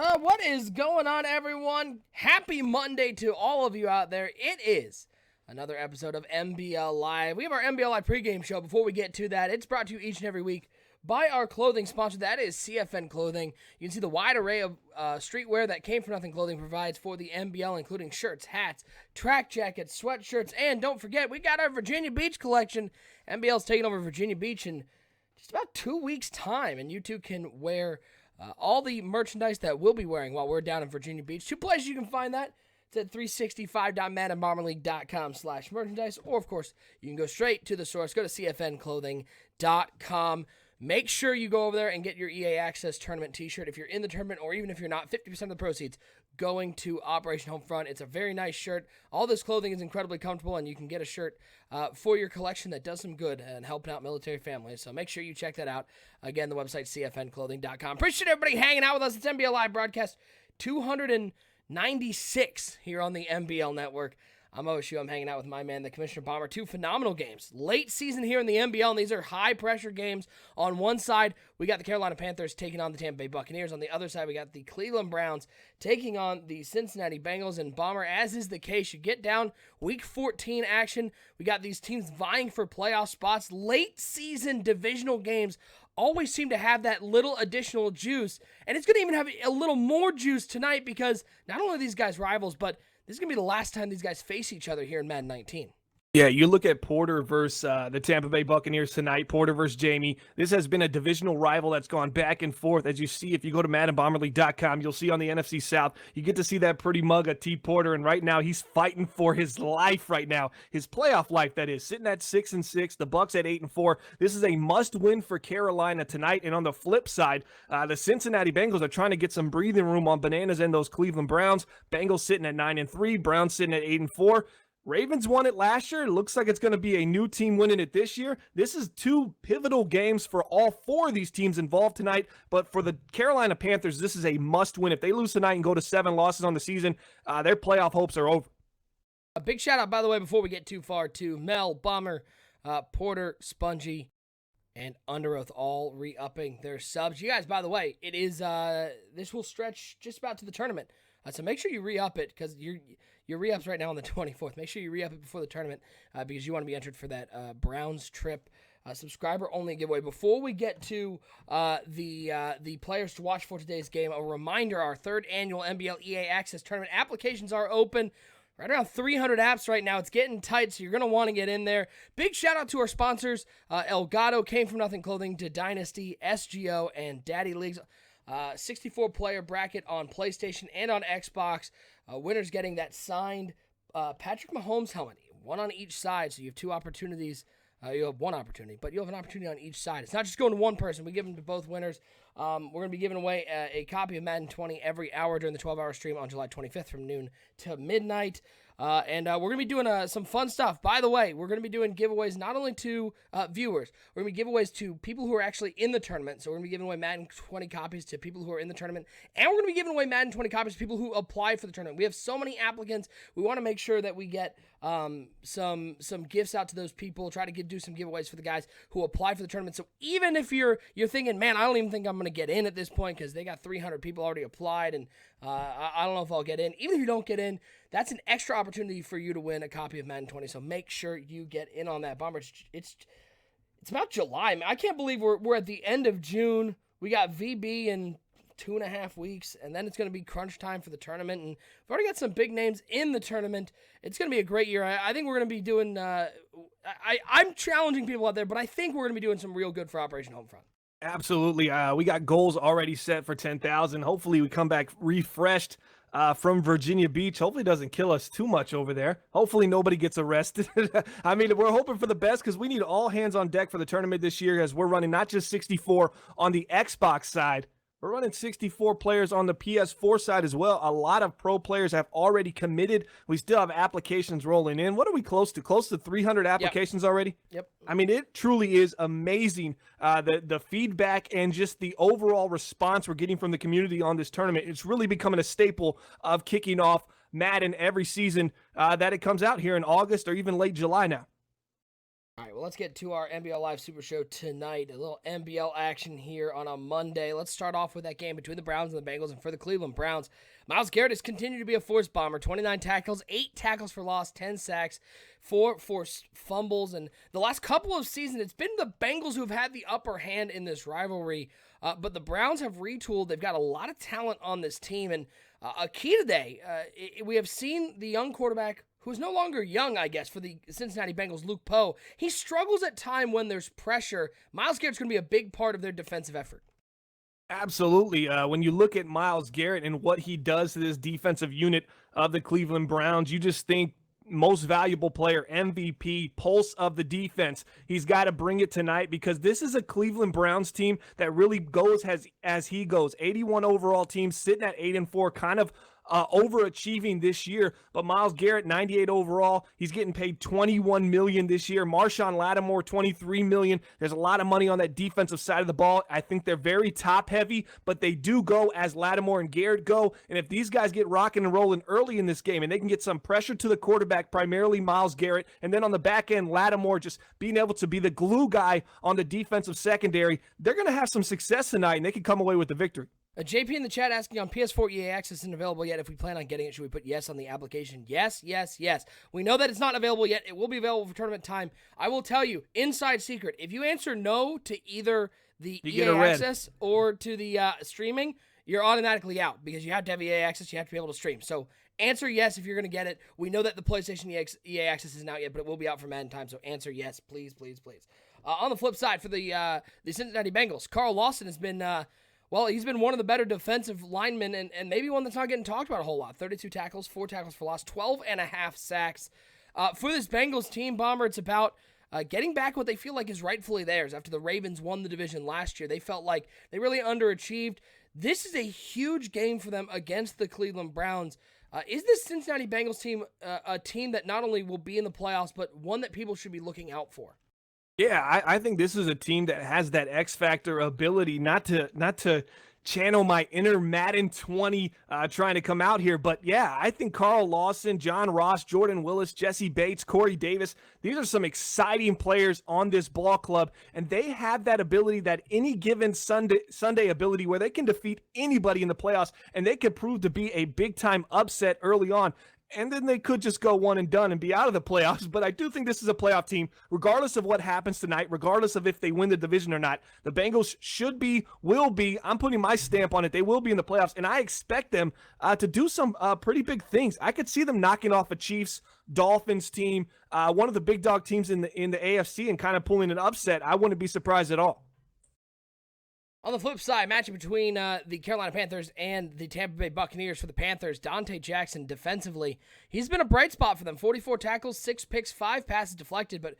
What is going on, everyone? Happy Monday to all of you out there. It is another episode of MBL Live. We have our MBL Live pregame show. Before we get to that, it's brought to you each and every week by our clothing sponsor. That is CFN Clothing. You can see the wide array of streetwear that Came For Nothing Clothing provides for the MBL, including shirts, hats, track jackets, sweatshirts, and don't forget, we got our Virginia Beach collection. MBL's taking over Virginia Beach in just about 2 weeks' time, and you too can wear all the merchandise that we'll be wearing while we're down in Virginia Beach. Two places you can find that. It's at 365.madandbomberleague.com/merchandise. Or, of course, you can go straight to the source. Go to cfnclothing.com. Make sure you go over there and get your EA Access Tournament t-shirt. If you're in the tournament or even if you're not, 50% of the proceeds going to Operation Homefront. It's a very nice shirt. All this clothing is incredibly comfortable, and you can get a shirt for your collection that does some good and helping out military families. So make sure you check that out. Again, the website, cfnclothing.com. Appreciate everybody hanging out with us. It's MBL Live broadcast 296 here on the MBL Network. I'm OSU. I'm hanging out with my man, the Commissioner Bomber. Two phenomenal games. Late season here in the NBL, and these are high-pressure games. On one side, we got the Carolina Panthers taking on the Tampa Bay Buccaneers. On the other side, we got the Cleveland Browns taking on the Cincinnati Bengals. And Bomber, as is the case, you get down Week 14 action. We got these teams vying for playoff spots. Late-season divisional games always seem to have that little additional juice. And it's going to even have a little more juice tonight because not only are these guys rivals, but this is going to be the last time these guys face each other here in Madden 19. Yeah, you look at Porter versus the Tampa Bay Buccaneers tonight, Porter versus Jamie. This has been a divisional rival that's gone back and forth. As you see, if you go to MaddenBomberLeague.com, you'll see on the NFC South, you get to see that pretty mug of T. Porter, and right now he's fighting for his life right now. His playoff life, that is, sitting at 6-6, the Bucs at 8-4. This is a must-win for Carolina tonight, and on the flip side, the Cincinnati Bengals are trying to get some breathing room on bananas and those Cleveland Browns. Bengals sitting at 9-3, Browns sitting at 8-4. Ravens won it last year. It looks like it's going to be a new team winning it this year. This is two pivotal games for all four of these teams involved tonight. But for the Carolina Panthers, this is a must-win. If they lose tonight and go to 7 losses on the season, their playoff hopes are over. A big shout-out, by the way, before we get too far, to Mel, Bomber, Porter, Spongy, and Under Oath, all re-upping their subs. You guys, by the way, it is this will stretch just about to the tournament. So make sure you re-up it because your re-up's right now on the 24th. Make sure you re-up it before the tournament because you want to be entered for that Browns trip subscriber-only giveaway. Before we get to the players to watch for today's game, a reminder, our third annual NBL EA Access Tournament applications are open. Right around 300 apps right now. It's getting tight, so you're going to want to get in there. Big shout-out to our sponsors, Elgato, Came From Nothing Clothing, to Dynasty, SGO, and Daddy Leagues. 64-player bracket on PlayStation and on Xbox. Winners getting that signed Patrick Mahomes helmet, one on each side, so you have two opportunities. You have one opportunity, but you'll have an opportunity on each side. It's not just going to one person. We give them to both winners. We're going to be giving away a copy of Madden 20 every hour during the 12-hour stream on July 25th from noon to midnight. And we're going to be doing some fun stuff. By the way, we're going to be doing giveaways not only to viewers. We're going to be giveaways to people who are actually in the tournament. So we're going to be giving away Madden 20 copies to people who are in the tournament. And we're going to be giving away Madden 20 copies to people who apply for the tournament. We have so many applicants. We want to make sure that we get some gifts out to those people. Try to do some giveaways for the guys who apply for the tournament. So even if you're thinking, man, I don't even think I'm going to get in at this point because they got 300 people already applied and I don't know if I'll get in. Even if you don't get in, that's an extra opportunity for you to win a copy of Madden 20. So make sure you get in on that. Bomber, it's about July. I can't believe we're at the end of June. We got VB in 2.5 weeks, and then it's going to be crunch time for the tournament. And we've already got some big names in the tournament. It's going to be a great year. I think we're going to be doing I'm challenging people out there, but I think we're going to be doing some real good for Operation Homefront. Absolutely. We got goals already set for 10,000. Hopefully we come back refreshed from Virginia Beach. Hopefully it doesn't kill us too much over there. Hopefully nobody gets arrested. I mean, we're hoping for the best because we need all hands on deck for the tournament this year as we're running not just 64 on the Xbox side. We're running 64 players on the PS4 side as well. A lot of pro players have already committed. We still have applications rolling in. What are we close to? Close to 300 applications already? Yep. I mean, it truly is amazing, the feedback and just the overall response we're getting from the community on this tournament. It's really becoming a staple of kicking off Madden every season that it comes out here in August or even late July now. All right, well, let's get to our NBL Live Super Show tonight. A little NBL action here on a Monday. Let's start off with that game between the Browns and the Bengals. And for the Cleveland Browns, Myles Garrett has continued to be a force bomber. 29 tackles, 8 tackles for loss, 10 sacks, 4 forced fumbles. And the last couple of seasons, it's been the Bengals who've had the upper hand in this rivalry. But the Browns have retooled. They've got a lot of talent on this team. And a key today, we have seen the young quarterback, who's no longer young, I guess, for the Cincinnati Bengals, Luke Poe. He struggles at time when there's pressure. Myles Garrett's going to be a big part of their defensive effort. Absolutely. When you look at Myles Garrett and what he does to this defensive unit of the Cleveland Browns, you just think most valuable player, MVP, pulse of the defense. He's got to bring it tonight because this is a Cleveland Browns team that really goes as he goes. 81 overall team, sitting at 8-4, kind of overachieving this year. But Myles Garrett, 98 overall, he's getting paid $21 million this year. Marshawn Lattimore, $23 million. There's a lot of money on that defensive side of the ball. I think they're very top heavy, but they do go as Lattimore and Garrett go. And if these guys get rocking and rolling early in this game and they can get some pressure to the quarterback, primarily Myles Garrett, and then on the back end, Lattimore just being able to be the glue guy on the defensive secondary, they're going to have some success tonight and they can come away with the victory. JP in the chat asking on PS4 EA Access isn't available yet. If we plan on getting it, should we put yes on the application? Yes, yes, yes. We know that it's not available yet. It will be available for tournament time. I will tell you, inside secret, if you answer no to either the EA Access or to the streaming, you're automatically out because you have to have EA Access. You have to be able to stream. So answer yes if you're going to get it. We know that the PlayStation EA Access isn't out yet, but it will be out for Madden time. So answer yes, please, please, please. On the flip side, for the Cincinnati Bengals, Carl Lawson has been... well, he's been one of the better defensive linemen and maybe one that's not getting talked about a whole lot. 32 tackles, 4 tackles for loss, 12.5 sacks. For this Bengals team, Bomber, it's about getting back what they feel like is rightfully theirs. After the Ravens won the division last year, they felt like they really underachieved. This is a huge game for them against the Cleveland Browns. Is this Cincinnati Bengals team a team that not only will be in the playoffs, but one that people should be looking out for? Yeah, I think this is a team that has that X factor ability, not to channel my inner Madden 20 trying to come out here. But yeah, I think Carl Lawson, John Ross, Jordan Willis, Jesse Bates, Corey Davis, these are some exciting players on this ball club. And they have that ability, that any given Sunday ability where they can defeat anybody in the playoffs and they could prove to be a big time upset early on. And then they could just go one and done and be out of the playoffs. But I do think this is a playoff team, regardless of what happens tonight, regardless of if they win the division or not. The Bengals will be, I'm putting my stamp on it, they will be in the playoffs. And I expect them to do some pretty big things. I could see them knocking off a Chiefs, Dolphins team, one of the big dog teams in the AFC and kind of pulling an upset. I wouldn't be surprised at all. On the flip side, matchup between the Carolina Panthers and the Tampa Bay Buccaneers. For the Panthers, Dante Jackson defensively, he's been a bright spot for them. 44 tackles, 6 picks, 5 passes deflected. But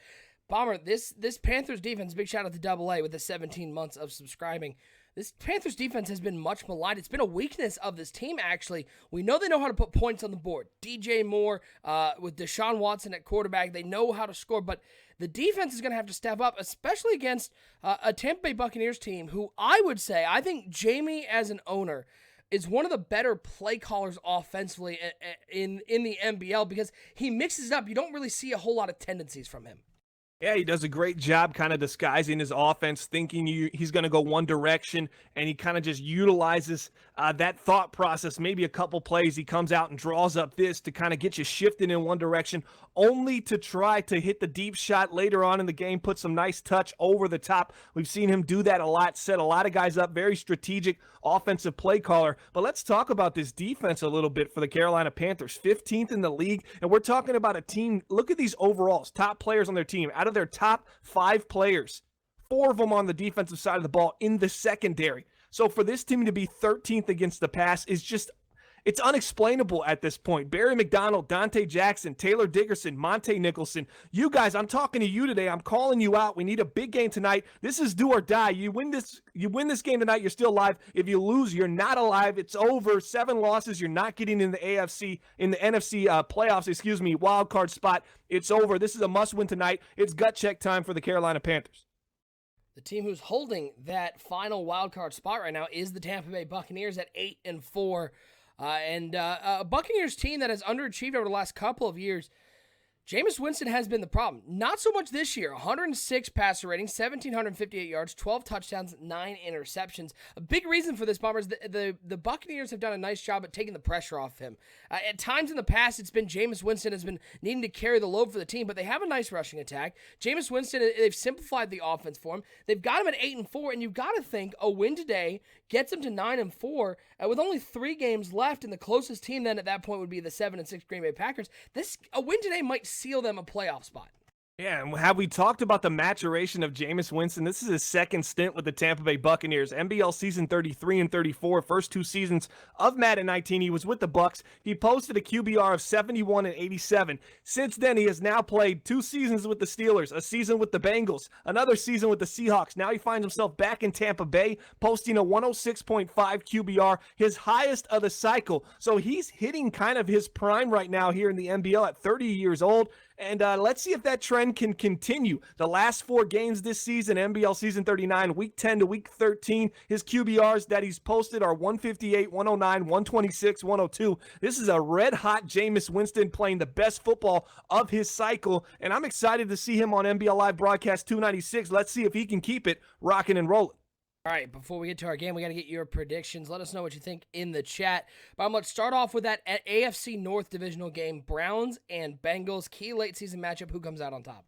Bomber, this Panthers defense, big shout out to AA with the 17 months of subscribing. This Panthers defense has been much maligned. It's been a weakness of this team, actually. We know they know how to put points on the board. DJ Moore with Deshaun Watson at quarterback, they know how to score, but the defense is going to have to step up, especially against a Tampa Bay Buccaneers team who I think Jamie as an owner is one of the better play callers offensively in the NBL because he mixes it up. You don't really see a whole lot of tendencies from him. Yeah, he does a great job kind of disguising his offense, thinking he's going to go one direction, and he kind of just utilizes that thought process. Maybe a couple plays, he comes out and draws up this to kind of get you shifting in one direction, only to try to hit the deep shot later on in the game, put some nice touch over the top. We've seen him do that a lot, set a lot of guys up, very strategic offensive play caller. But let's talk about this defense a little bit for the Carolina Panthers. 15th in the league, and we're talking about a team. Look at these overalls, top players on their team. Out of their top 5 players, 4 of them on the defensive side of the ball in the secondary. So for this team to be 13th against the pass is just, it's unexplainable at this point. Barry McDonald, Dante Jackson, Taylor Dickerson, Monte Nicholson. You guys, I'm talking to you today. I'm calling you out. We need a big game tonight. This is do or die. You win this game tonight, you're still alive. If you lose, you're not alive. It's over. 7 losses. You're not getting in the NFC, in the NFC playoffs, wild card spot. It's over. This is a must win tonight. It's gut check time for the Carolina Panthers. The team who's holding that final wild card spot right now is the Tampa Bay Buccaneers at 8-4. A Buccaneers team that has underachieved over the last couple of years. Jameis Winston has been the problem. Not so much this year. 106 passer rating, 1,758 yards, 12 touchdowns, 9 interceptions. A big reason for this, Bombers, the Buccaneers have done a nice job at taking the pressure off him. At times in the past, it's been Jameis Winston has been needing to carry the load for the team, but they have a nice rushing attack. Jameis Winston, they've simplified the offense for him. They've got him at 8-4, and you've got to think a win today gets him to 9-4, with only 3 games left, and the closest team then at that point would be the 7-6 Green Bay Packers. A win today might seal them a playoff spot. Yeah, and have we talked about the maturation of Jameis Winston? This is his second stint with the Tampa Bay Buccaneers. NBL season 33 and 34, first 2 seasons of Madden 19. He was with the Bucs. He posted a QBR of 71 and 87. Since then, he has now played 2 seasons with the Steelers, a season with the Bengals, another season with the Seahawks. Now he finds himself back in Tampa Bay, posting a 106.5 QBR, his highest of the cycle. So he's hitting kind of his prime right now here in the NBL at 30 years old. And let's see if that trend can continue. The last 4 games this season, NBL season 39, week 10 to week 13, his QBRs that he's posted are 158, 109, 126, 102. This is a red-hot Jameis Winston playing the best football of his cycle, and I'm excited to see him on NBL Live Broadcast 296. Let's see if he can keep it rocking and rolling. All right, before we get to our game, we got to get your predictions. Let us know what you think in the chat. But let's start off with that AFC North divisional game, Browns and Bengals, key late season matchup. Who comes out on top?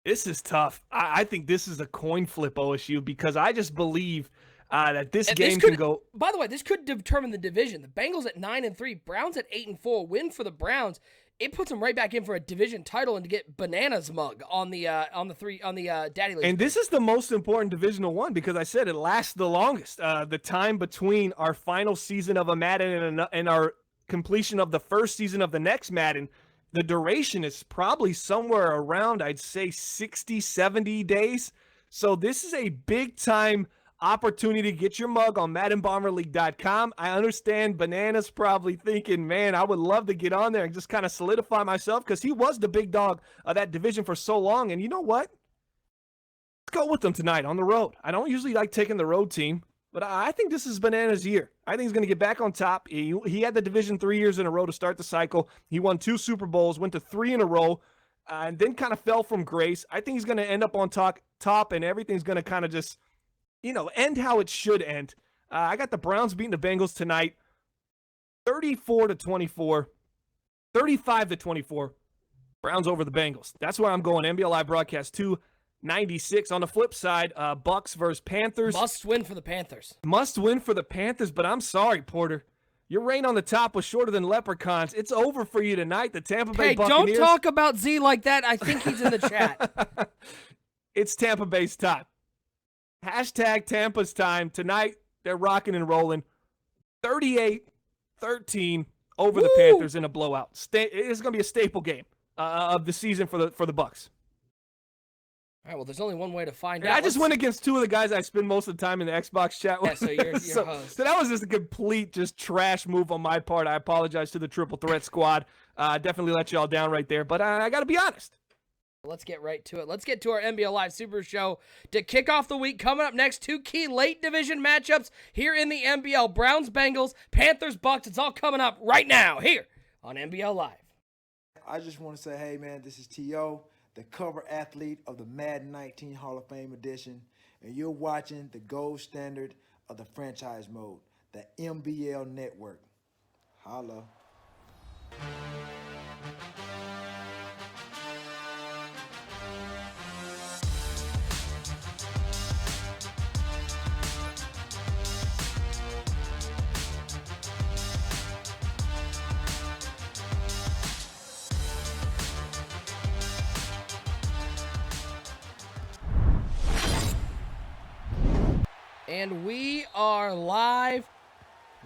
This is tough. I think this is a coin flip, OSU, because I just believe that this game can go. By the way, this could determine the division. The Bengals at 9-3, Browns at 8-4. Win for the Browns. It puts them right back in for a division title and to get bananas mug on the Daddy League. And this is the most important divisional one because I said it lasts the longest. The time between our final season of a Madden and our completion of the first season of the next Madden, the duration is probably somewhere around, I'd say, 60, 70 days. So this is a big time opportunity to get your mug on MaddenBomberLeague.com. I understand Bananas probably thinking, man, I would love to get on there and just kind of solidify myself because he was the big dog of that division for so long. And you know what? Let's go with them tonight on the road. I don't usually like taking the road team, but I think this is Bananas' year. I think he's going to get back on top. He had the division 3 years in a row to start the cycle. He won 2 Super Bowls, went to 3 in a row, and then kind of fell from grace. I think he's going to end up on top, and everything's going to kind of just end how it should end. I got the Browns beating the Bengals tonight, 34-24, 35-24. Browns over the Bengals. That's where I'm going. NBL Live Broadcast 296. On the flip side, Bucks versus Panthers. Must win for the Panthers. Must win for the Panthers, but I'm sorry, Porter. Your reign on the top was shorter than leprechauns. It's over for you tonight. The Tampa Bay Buccaneers. Don't talk about Z like that. I think he's in the chat. It's Tampa Bay's time. Hashtag Tampa's time. Tonight, they're rocking and rolling. 38-13 over the Panthers in a blowout. It's going to be a staple game of the season for the Bucks. All right, well, there's only one way to find out. I just went against 2 of the guys I spend most of the time in the Xbox chat with. Yeah, so you're host. So that was just a complete trash move on my part. I apologize to the Triple Threat Squad. Definitely let y'all down right there, but I got to be honest. Let's get right to it. Let's get to our NBL Live Super Show to kick off the week. Coming up next, 2 key late division matchups here in the NBL. Browns, Bengals, Panthers, Bucks. It's all coming up right now here on NBL Live. I just want to say, hey, man, this is T.O., the cover athlete of the Madden 19 Hall of Fame edition, and you're watching the gold standard of the franchise mode, the NBL Network. Holla. And we are live.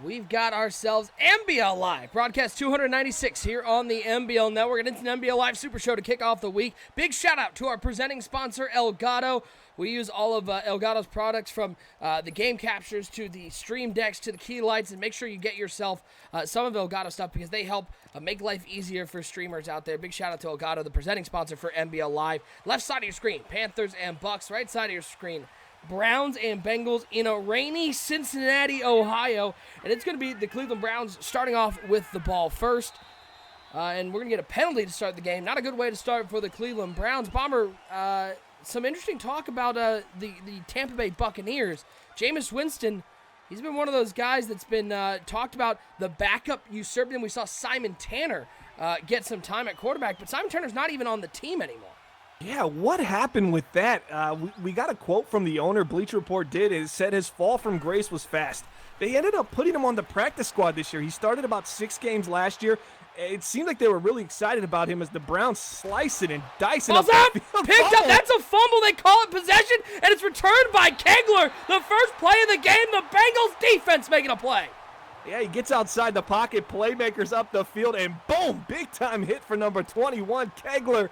We've got ourselves NBL Live, broadcast 296 here on the NBL Network. And it's an NBL Live Super Show to kick off the week. Big shout out to our presenting sponsor, Elgato. We use all of Elgato's products from the game captures to the stream decks to the key lights. And make sure you get yourself some of Elgato stuff because they help make life easier for streamers out there. Big shout out to Elgato, the presenting sponsor for NBL Live. Left side of your screen, Panthers and Bucks. Right side of your screen, Browns and Bengals in a rainy Cincinnati, Ohio. And it's going to be the Cleveland Browns starting off with the ball first. And we're going to get a penalty to start the game. Not a good way to start for the Cleveland Browns. Bomber, some interesting talk about the Tampa Bay Buccaneers. Jameis Winston, he's been one of those guys that's been talked about. The backup usurped him. We saw Simon Tanner get some time at quarterback, but Simon Tanner's not even on the team anymore. Yeah, what happened with that? We got a quote from the owner, Bleacher Report did. It said his fall from grace was fast. They ended up putting him on the practice squad this year. He started about 6 games last year. It seemed like they were really excited about him as the Browns slice it and dice it up. Picked up. That's a fumble. They call it possession, and it's returned by Kegler. The first play of the game, the Bengals defense making a play. Yeah, he gets outside the pocket, playmakers up the field, and boom, big-time hit for number 21, Kegler.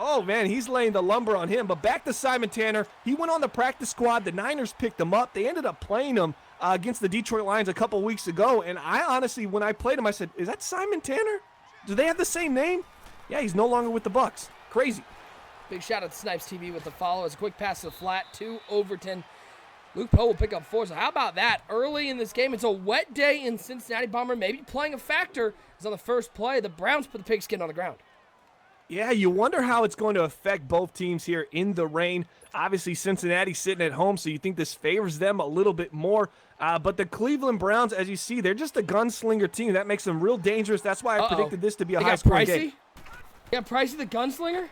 Oh, man, he's laying the lumber on him. But back to Simon Tanner. He went on the practice squad. The Niners picked him up. They ended up playing him against the Detroit Lions a couple weeks ago. And I honestly, when I played him, I said, is that Simon Tanner? Do they have the same name? Yeah, he's no longer with the Bucs. Crazy. Big shout out to Snipes TV with the follow. It's a quick pass to the flat to Overton. Luke Poe will pick up 4. So how about that? Early in this game, it's a wet day in Cincinnati. Bomber maybe playing a factor. Is on the first play. The Browns put the pigskin on the ground. Yeah, you wonder how it's going to affect both teams here in the rain. Obviously, Cincinnati's sitting at home, so you think this favors them a little bit more. But the Cleveland Browns, as you see, they're just a gunslinger team. That makes them real dangerous. That's why I predicted this to be a high-scoring game. Yeah, Pricey the gunslinger?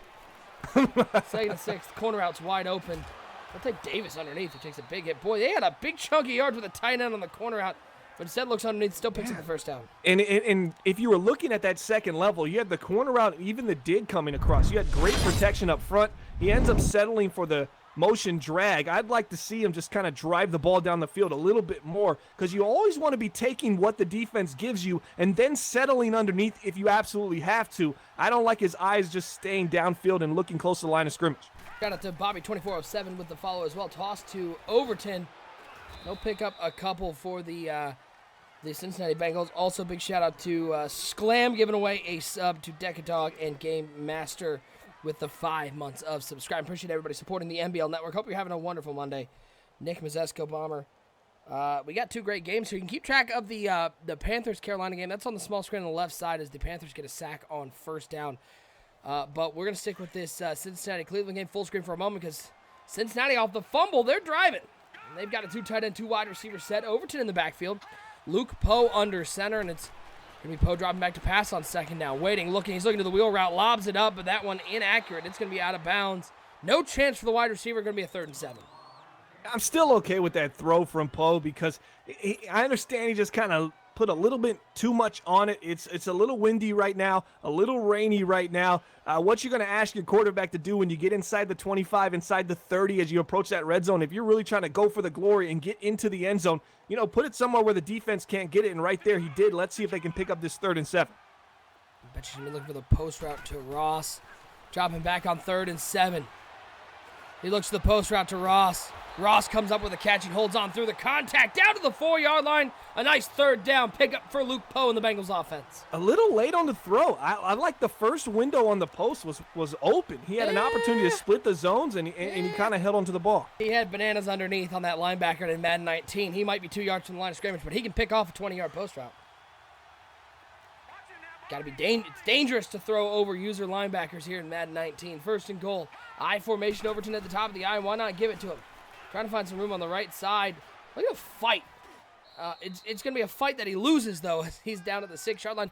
2nd and 6. The corner out's wide open. I'll take Davis underneath. He takes a big hit. Boy, they had a big chunk of yards with a tight end on the corner out. But instead looks underneath, still picks up the first down. And if you were looking at that second level, you had the corner out, even the dig coming across. You had great protection up front. He ends up settling for the motion drag. I'd like to see him just kind of drive the ball down the field a little bit more, because you always want to be taking what the defense gives you and then settling underneath if you absolutely have to. I don't like his eyes just staying downfield and looking close to the line of scrimmage. Shout out to Bobby 2407 with the follow as well. Toss to Overton. They'll pick up a couple for the Cincinnati Bengals. Also, big shout out to Sklam giving away a sub to Decadog and Game Master with the 5 months of subscribe. Appreciate everybody supporting the NBL Network. Hope you're having a wonderful Monday. Nick Mazesco, Bomber. We got 2 great games here. You can keep track of the Panthers-Carolina game. That's on the small screen on the left side as the Panthers get a sack on first down. But we're going to stick with this Cincinnati-Cleveland game full screen for a moment, because Cincinnati off the fumble, they're driving. And they've got a 2 tight end, 2 wide receiver set. Overton in the backfield. Luke Poe under center, and it's going to be Poe dropping back to pass on second down. Waiting, looking. He's looking to the wheel route, lobs it up, but that one inaccurate. It's going to be out of bounds. No chance for the wide receiver. Going to be a 3rd and 7. I'm still okay with that throw from Poe, because I understand he just kind of put a little bit too much on it. It's a little windy right now, a little rainy right now. What you're going to ask your quarterback to do when you get inside the 25, inside the 30 as you approach that red zone, if you're really trying to go for the glory and get into the end zone, put it somewhere where the defense can't get it, and right there he did. Let's see if they can pick up this 3rd and 7. I bet you're going to be looking for the post route to Ross. Dropping back on 3rd and 7. He looks to the post route to Ross. Ross comes up with a catch and holds on through the contact down to the 4-yard line. A nice 3rd down pickup for Luke Poe and the Bengals offense. A little late on the throw. I like the first window on the post was open. He had an opportunity to split the zones, and he kind of held onto the ball. He had bananas underneath on that linebacker in Madden 19. He might be 2 yards from the line of scrimmage, but he can pick off a 20-yard post route. Got to be it's dangerous to throw over user linebackers here in Madden 19. 1st and goal. I formation, Overton at the top of the I. Why not give it to him? Trying to find some room on the right side. Look at a fight. It's going to be a fight that he loses, though, as he's down at the 6-yard line.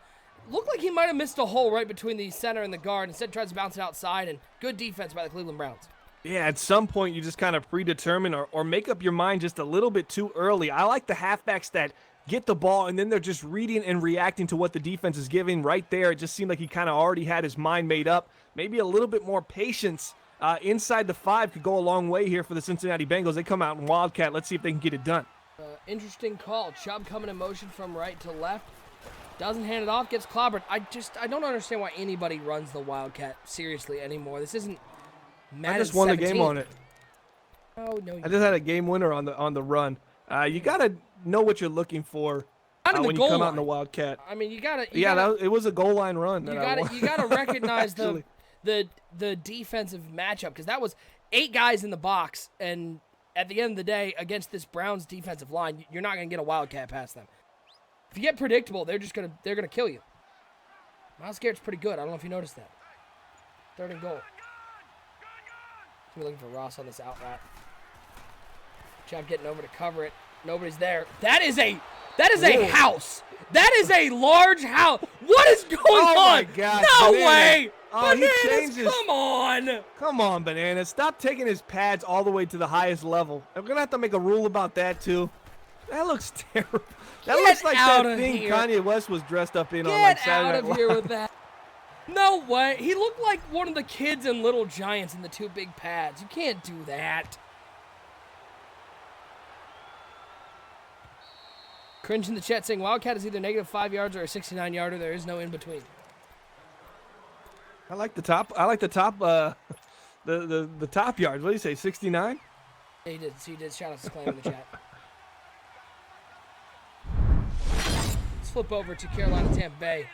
Looked like he might have missed a hole right between the center and the guard. Instead, tries to bounce it outside, and good defense by the Cleveland Browns. Yeah, at some point, you just kind of predetermine or make up your mind just a little bit too early. I like the halfbacks that get the ball, and then they're just reading and reacting to what the defense is giving right there. It just seemed like he kind of already had his mind made up. Maybe a little bit more patience inside the 5 could go a long way here for the Cincinnati Bengals. They come out in Wildcat. Let's see if they can get it done. Interesting call. Chubb coming in motion from right to left. Doesn't hand it off, gets clobbered. I don't understand why anybody runs the Wildcat seriously anymore. This isn't Madden I just won 17. the game on it. Oh, no, I just had a game winner on the run. You got to know what you're looking for when you come out in the Wildcat. I mean, it was a goal line run. You got to recognize the defensive matchup, because that was 8 guys in the box, and at the end of the day, against this Browns defensive line, you're not going to get a Wildcat past them. If you get predictable, they're gonna kill you. Myles Garrett's pretty good. I don't know if you noticed that. 3rd and goal. We're looking for Ross on this out route. Chap getting over to cover it. Nobody's there. That is a house. That is a large house. What is going on? Oh my God! No Bananas. way! Oh, Bananas, he changes. come on! Come on, Bananas. Stop taking his pads all the way to the highest level. I'm gonna have to make a rule about that too. That looks terrible. That Get looks like that out of thing here. Kanye West was dressed up in on like Get Saturday out Night of here Live. with that. No way. He looked like one of the kids in Little Giants in the 2 big pads. You can't do that. Cringe in the chat saying Wildcat is either -5 yards or a 69-yarder. There is no in between. I like the top. I like the top. The top yards. What do you say? 69. Yeah, he did. He did. Shout out to Slam in the chat. Let's flip over to Carolina Tampa Bay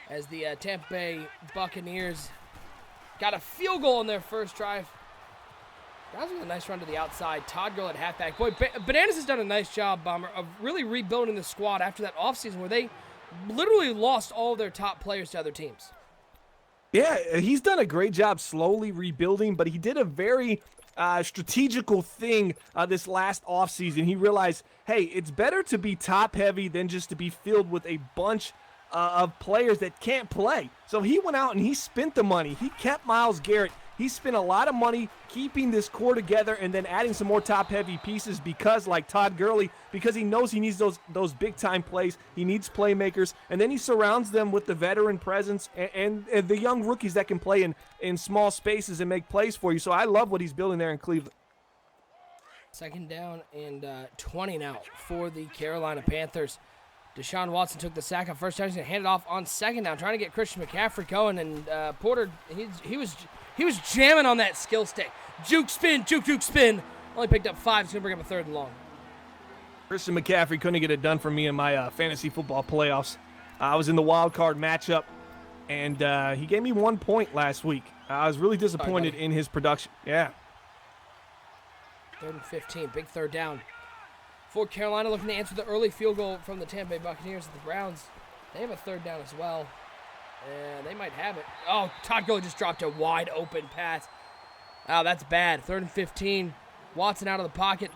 as the Tampa Bay Buccaneers got a field goal on their first drive. That was a nice run to the outside. Todd Gurley at halfback. Boy, Bananas has done a nice job, Bomber, of really rebuilding the squad after that offseason where they literally lost all of their top players to other teams. Yeah, he's done a great job slowly rebuilding, but he did a very strategical thing this last offseason. He realized, hey, it's better to be top-heavy than just to be filled with a bunch of players that can't play. So he went out and he spent the money. He kept Myles Garrett. He spent a lot of money keeping this core together and then adding some more top-heavy pieces because, like Todd Gurley, because he knows he needs those big-time plays. He needs playmakers, and then he surrounds them with the veteran presence and the young rookies that can play in small spaces and make plays for you. So I love what he's building there in Cleveland. 2nd down and 20 now for the Carolina Panthers. Deshaun Watson took the sack on first down. He's going to hand it off on 2nd down, trying to get Christian McCaffrey going. And Porter, he was jamming on that skill stick. Juke spin, juke spin. Only picked up 5. He's going to bring up a 3rd and long. Christian McCaffrey couldn't get it done for me in my fantasy football playoffs. I was in the wild card matchup, and he gave me 1 point last week. I was really disappointed in his production. Yeah. 3rd and 15, big 3rd down. For Carolina, looking to answer the early field goal from the Tampa Bay Buccaneers. The Browns, they have a 3rd down as well. And they might have it. Oh, Todd Gurley just dropped a wide open pass. Oh, that's bad. 3rd and 15. Watson out of the pocket.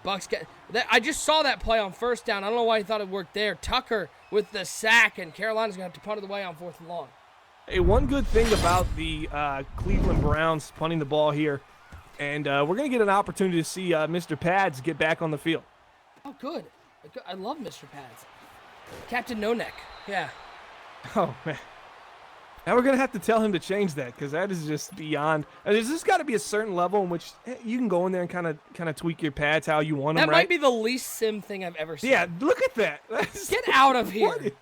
Bucks get that. I just saw that play on 1st down. I don't know why he thought it worked there. Tucker with the sack, and Carolina's going to have to punt it away on 4th and long. Hey, one good thing about the Cleveland Browns punting the ball here, and we're going to get an opportunity to see Mr. Pads get back on the field. Oh, good. I love Mr. Pads. Captain No Neck. Yeah. Oh, man. Now we're going to have to tell him to change that because that is just beyond. There's just got to be a certain level in which you can go in there and kind of tweak your pads how you want them, That right? might be the least sim thing I've ever seen. Yeah, look at that. Get out of here.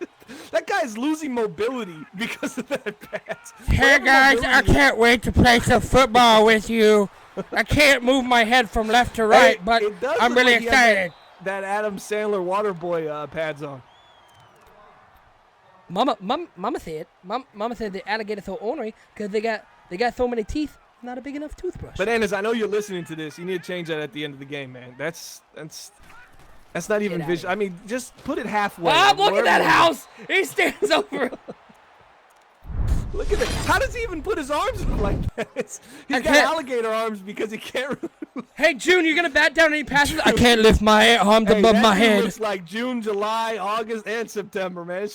That guy's losing mobility because of that pads. Hey, guys, I can't wait to play some football with you. I can't move my head from left to right, but it does I'm look really like he has excited. That Adam Sandler Waterboy pads on. Mama said the alligator so ornery because they got so many teeth, not a big enough toothbrush. Bananas, I know you're listening to this. You need to change that at the end of the game, man. That's not even visual. I mean, just put it halfway. Look at that house. He stands over. Look at that. How does he even put his arms up like that? He's got alligator arms because he can't. Hey, June, you're gonna bat down any passes? I can't lift my arms above my head. It looks like June, July, August, and September, man.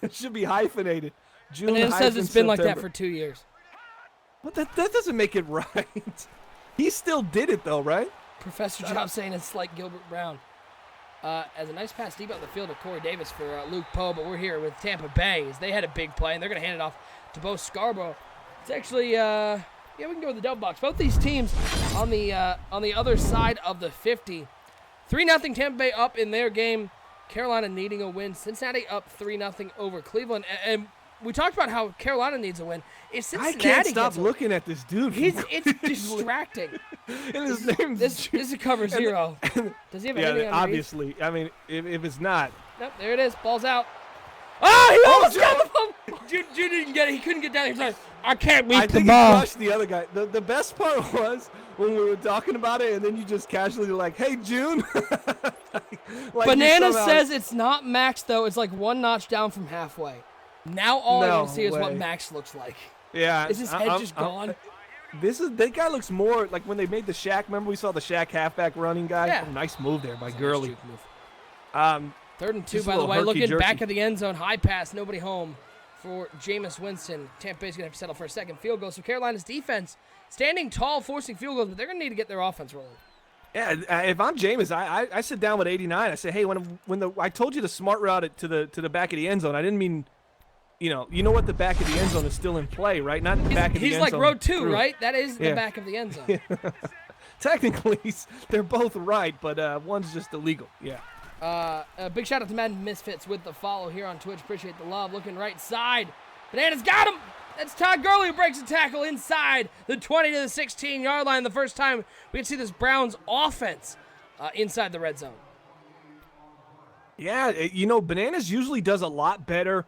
It should be hyphenated. June. And it says it's been like that for 2 years. But that doesn't make it right. He still did it though, right? Professor Job saying it's like Gilbert Brown. As a nice pass deep out the field to Corey Davis for Luke Poe, but we're here with Tampa Bay as they had a big play, and they're going to hand it off to Bo Scarborough. It's actually, yeah, we can go with the double box. Both these teams on the other side of the 50. 3-0 Tampa Bay up in their game. Carolina needing a win. Cincinnati up 3-0 over Cleveland. And we talked about how Carolina needs a win. If Cincinnati I can't stop looking at this dude. It's distracting. And his name's This is a cover 0. Does he have anything on obviously. I mean, if it's not. Nope, there it is. Ball's out. Oh, he almost got the ball. Jude didn't get it. He couldn't get down. He was like, I can't reach the ball. He crushed the other guy. The best part was when we were talking about it, and then you just casually like, hey, June. like Banana says it's not max, though. It's like one notch down from halfway. Now all I No want to see is what way. Max looks like. Yeah. Is his head just gone? That guy looks more like when they made the Shaq. Remember we saw the Shaq halfback running guy? Yeah. Oh, nice move there by Nice Gurley. juke move. 3rd and 2, by the way. Looking back of the end zone. High pass. Nobody home for Jameis Winston. Tampa Bay's going to have to settle for a second field goal. So Carolina's defense standing tall, forcing field goals, but they're going to need to get their offense rolling. Yeah, if I'm Jameis, I sit down with 89. I say, hey, when I told you the smart route to the back of the end zone, I didn't mean, you know what the back of the end zone is still in play, right? Not the back of the end zone. He's like row 2, through. right? That is the back of the end zone. Technically, they're both right, but one's just illegal. Yeah. A big shout out to Madden Misfits with the follow here on Twitch. Appreciate the love. Looking right side. Bananas got him. That's Todd Gurley who breaks a tackle inside the 20 to the 16-yard line. The first time we can see this Browns offense inside the red zone. Yeah, Bananas usually does a lot better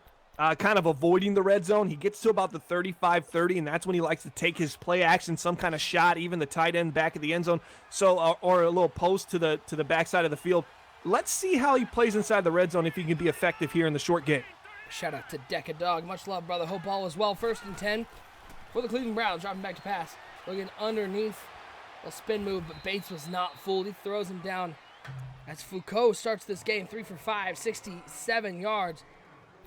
kind of avoiding the red zone. He gets to about the 35-30, and that's when he likes to take his play action, some kind of shot, even the tight end back of the end zone, or a little post to the backside of the field. Let's see how he plays inside the red zone if he can be effective here in the short game. Shout out to Deca Dog. Much love, brother. Hope all is well. 1st and 10 for the Cleveland Browns. Dropping back to pass. Looking underneath. A spin move, but Bates was not fooled. He throws him down as Foucault starts this game 3 for 5, 67 yards.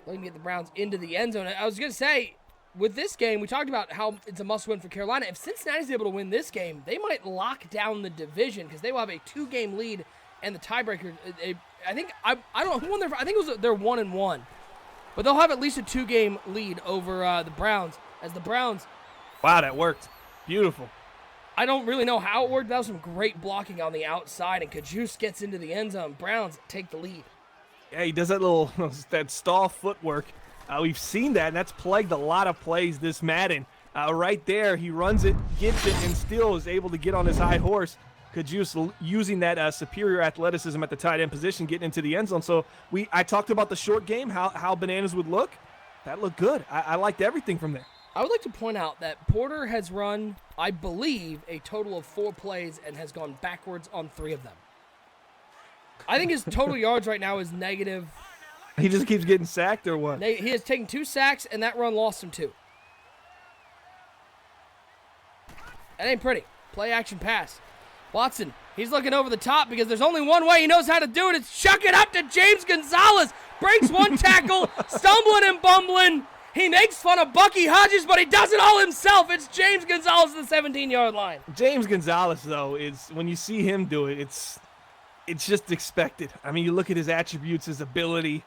Looking to get the Browns into the end zone. I was going to say, with this game, we talked about how it's a must-win for Carolina. If Cincinnati's able to win this game, they might lock down the division because they will have a 2-game lead and the tiebreaker. I don't know who won their. I think it was they're 1-1. But they'll have at least a 2-game lead over the Browns. As the Browns. Wow, that worked. Beautiful. I don't really know how it worked. That was some great blocking on the outside, and Kajus gets into the end zone. Browns take the lead. Yeah, he does that stall footwork. We've seen that, and that's plagued a lot of plays this Madden. Right there, he runs it, gets it, and still is able to get on his high horse. Kajus using that superior athleticism at the tight end position, getting into the end zone. So I talked about the short game, how Bananas would look. That looked good. I liked everything from there. I would like to point out that Porter has run, I believe, a total of 4 plays and has gone backwards on 3 of them. I think his total yards right now is negative. He just keeps getting sacked or what? He has taken 2 sacks, and that run lost him 2. That ain't pretty. Play action pass. Watson, he's looking over the top because there's only one way he knows how to do it. It's chuck it up to James Gonzalez. Breaks 1 tackle, stumbling and bumbling. He makes fun of Bucky Hodges, but he does it all himself. It's James Gonzalez at the 17-yard line. James Gonzalez, though, is when you see him do it, it's just expected. I mean, you look at his attributes, his ability.